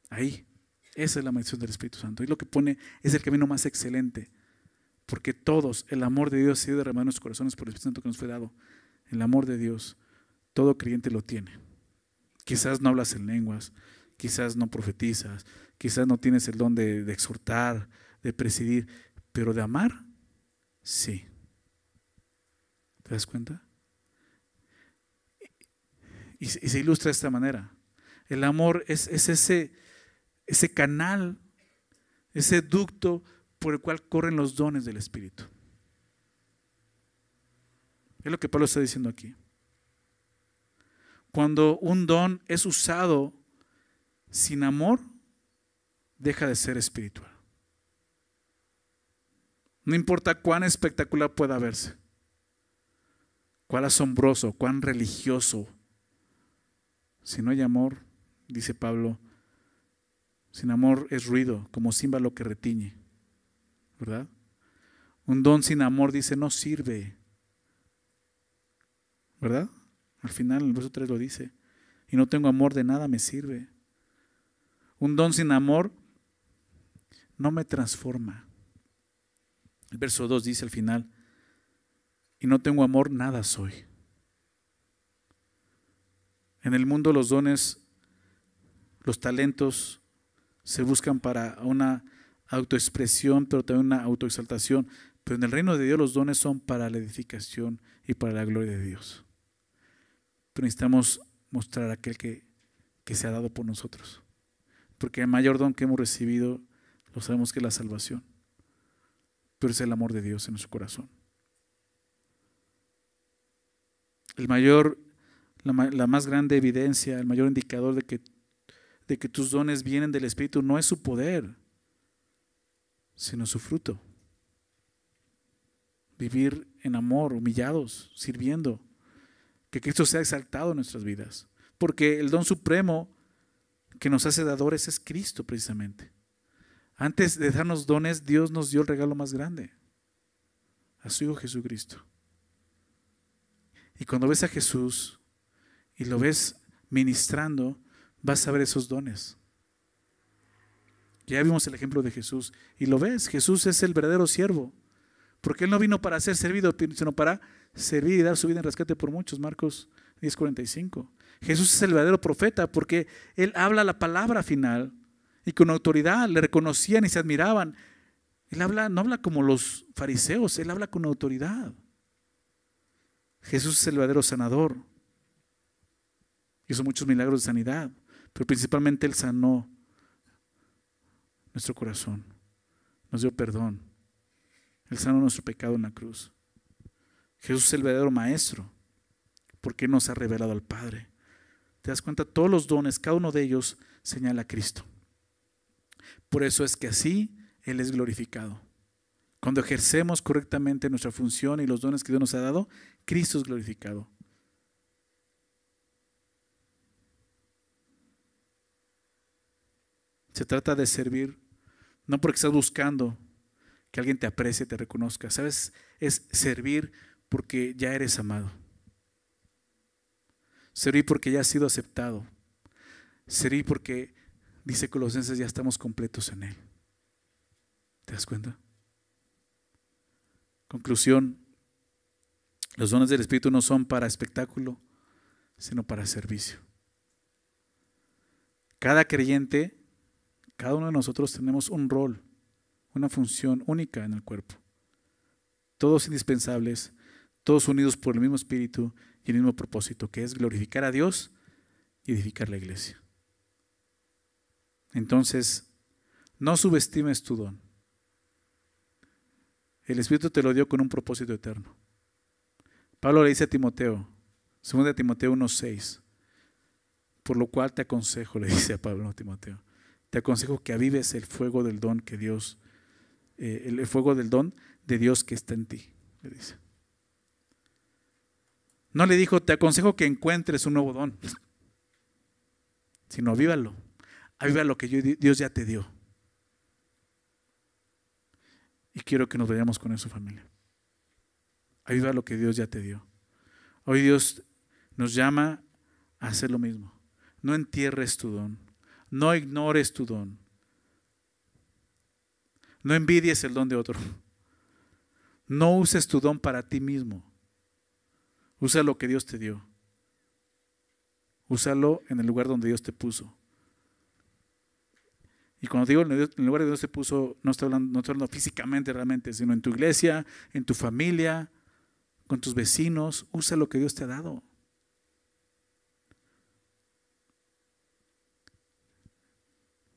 Ahí, esa es la manifestación del Espíritu Santo. Y lo que pone es el camino más excelente, porque todos, el amor de Dios ha sido derramado en nuestros corazones por el Espíritu Santo que nos fue dado. El amor de Dios, todo creyente lo tiene. Quizás no hablas en lenguas, quizás no profetizas, quizás no tienes el don de exhortar, de presidir, pero de amar, sí. ¿Te das cuenta? Y se ilustra de esta manera. El amor es ese canal, ese ducto por el cual corren los dones del Espíritu. Es lo que Pablo está diciendo aquí. Cuando un don es usado sin amor, deja de ser espiritual. No importa cuán espectacular pueda verse, cuán asombroso, cuán religioso. Si no hay amor, dice Pablo, sin amor es ruido, como címbalo que retiñe, ¿verdad? Un don sin amor, dice, no sirve, ¿verdad? Al final, en el verso 3 lo dice, y no tengo amor, de nada me sirve. Un don sin amor no me transforma. El verso 2 dice al final, y no tengo amor, nada soy. En el mundo los dones, los talentos se buscan para una autoexpresión, pero también una autoexaltación. Pero en el reino de Dios los dones son para la edificación y para la gloria de Dios. Pero necesitamos mostrar a aquel que se ha dado por nosotros. Porque el mayor don que hemos recibido, lo sabemos que es la salvación. Pero es el amor de Dios en nuestro corazón. La más grande evidencia, el mayor indicador de que tus dones vienen del Espíritu no es su poder, sino su fruto. Vivir en amor, humillados, sirviendo. Que Cristo sea exaltado en nuestras vidas. Porque el don supremo que nos hace dadores es Cristo precisamente. Antes de darnos dones, Dios nos dio el regalo más grande, a su Hijo Jesucristo. Y cuando ves a Jesús y lo ves ministrando, vas a ver esos dones. Ya vimos el ejemplo de Jesús y lo ves, Jesús es el verdadero siervo, porque Él no vino para ser servido, sino para servir y dar su vida en rescate por muchos. Marcos 10:45. Jesús es el verdadero profeta porque Él habla la palabra final y con autoridad, le reconocían y se admiraban. Él no habla como los fariseos, Él habla con autoridad. Jesús es el verdadero sanador. Hizo muchos milagros de sanidad, pero principalmente Él sanó nuestro corazón, nos dio perdón. Él sanó nuestro pecado en la cruz. Jesús es el verdadero maestro, porque nos ha revelado al Padre. ¿Te das cuenta? Todos los dones, cada uno de ellos señala a Cristo. Por eso es que así Él es glorificado. Cuando ejercemos correctamente nuestra función y los dones que Dios nos ha dado, Cristo es glorificado. Se trata de servir, no porque estás buscando que alguien te aprecie, te reconozca. ¿Sabes? Es servir porque ya eres amado. Servir porque ya has sido aceptado. Servir porque, dice Colosenses, ya estamos completos en Él. ¿Te das cuenta? Conclusión, Los dones del Espíritu no son para espectáculo, sino para servicio. Cada creyente, cada uno de nosotros tenemos un rol, una función única en el cuerpo. Todos indispensables, todos unidos por el mismo Espíritu y el mismo propósito, que es glorificar a Dios y edificar la iglesia. Entonces, no subestimes tu don. El Espíritu te lo dio con un propósito eterno. Pablo le dice a Timoteo, 2 Timoteo 1:6, por lo cual te aconsejo, le dice a Pablo a Timoteo, te aconsejo que avives el fuego del don que Dios, el fuego del don de Dios que está en ti, le dice. No le dijo, te aconsejo que encuentres un nuevo don, sino avívalo. Aviva lo que Dios ya te dio. Y quiero que nos vayamos con eso, familia. Aviva lo que Dios ya te dio. Hoy Dios nos llama a hacer lo mismo. No entierres tu don. No ignores tu don. No envidies el don de otro. No uses tu don para ti mismo. Usa lo que Dios te dio. Úsalo en el lugar donde Dios te puso. Y cuando digo en el lugar donde Dios te puso, no estoy hablando físicamente realmente, sino en tu iglesia, en tu familia, con tus vecinos. Usa lo que Dios te ha dado.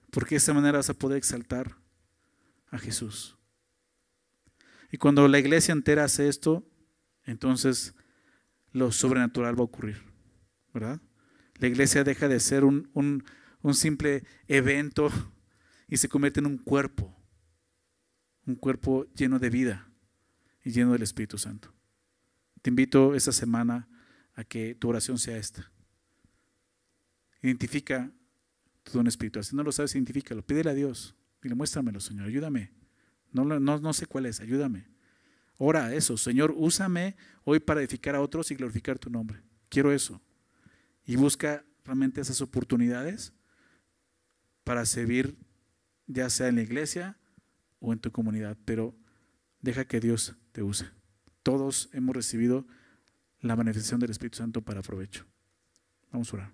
Porque de esa manera vas a poder exaltar a Jesús. Y cuando la iglesia entera hace esto, entonces lo sobrenatural va a ocurrir, ¿verdad? La iglesia deja de ser un simple evento y se convierte en un cuerpo lleno de vida y lleno del Espíritu Santo. Te invito esta semana a que tu oración sea esta. Identifica tu don espiritual. Si no lo sabes, identifícalo. Pídele a Dios. Dile, muéstramelo, Señor, ayúdame. No sé cuál es, ayúdame. Ora a eso. Señor, úsame hoy para edificar a otros y glorificar tu nombre. Quiero eso. Y busca realmente esas oportunidades para servir, ya sea en la iglesia o en tu comunidad. Pero deja que Dios te use. Todos hemos recibido la manifestación del Espíritu Santo para provecho. Vamos a orar.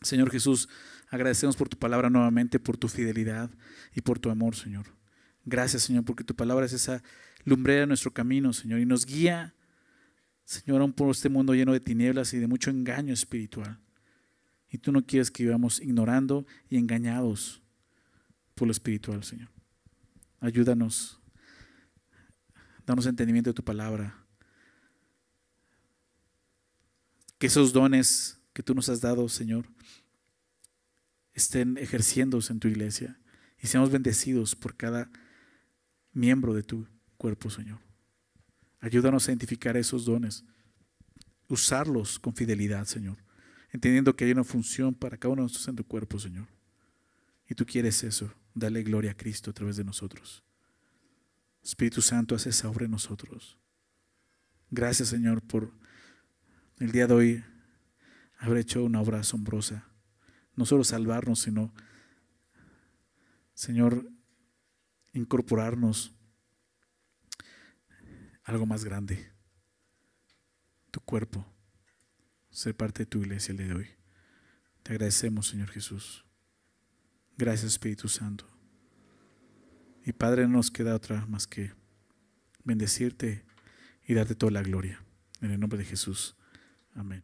Señor Jesús, agradecemos por tu palabra nuevamente, por tu fidelidad y por tu amor, Señor. Gracias, Señor, porque tu palabra es esa lumbrera de nuestro camino, Señor, y nos guía, Señor, aún por este mundo lleno de tinieblas y de mucho engaño espiritual. Y tú no quieres que vivamos ignorando y engañados por lo espiritual, Señor. Ayúdanos, danos entendimiento de tu palabra. Que esos dones que tú nos has dado, Señor, estén ejerciéndose en tu iglesia y seamos bendecidos por cada miembro de tu cuerpo, Señor. Ayúdanos a identificar esos dones, usarlos con fidelidad, Señor, entendiendo que hay una función para cada uno de nosotros en tu cuerpo, Señor. Y tú quieres eso, dale gloria a Cristo a través de nosotros. Espíritu Santo, haz esa obra en nosotros. Gracias, Señor, por el día de hoy haber hecho una obra asombrosa. No solo salvarnos, sino, Señor, incorporarnos a algo más grande. Tu cuerpo, ser parte de tu iglesia el día de hoy. Te agradecemos, Señor Jesús. Gracias, Espíritu Santo. Y Padre, no nos queda otra más que bendecirte y darte toda la gloria. En el nombre de Jesús. Amén.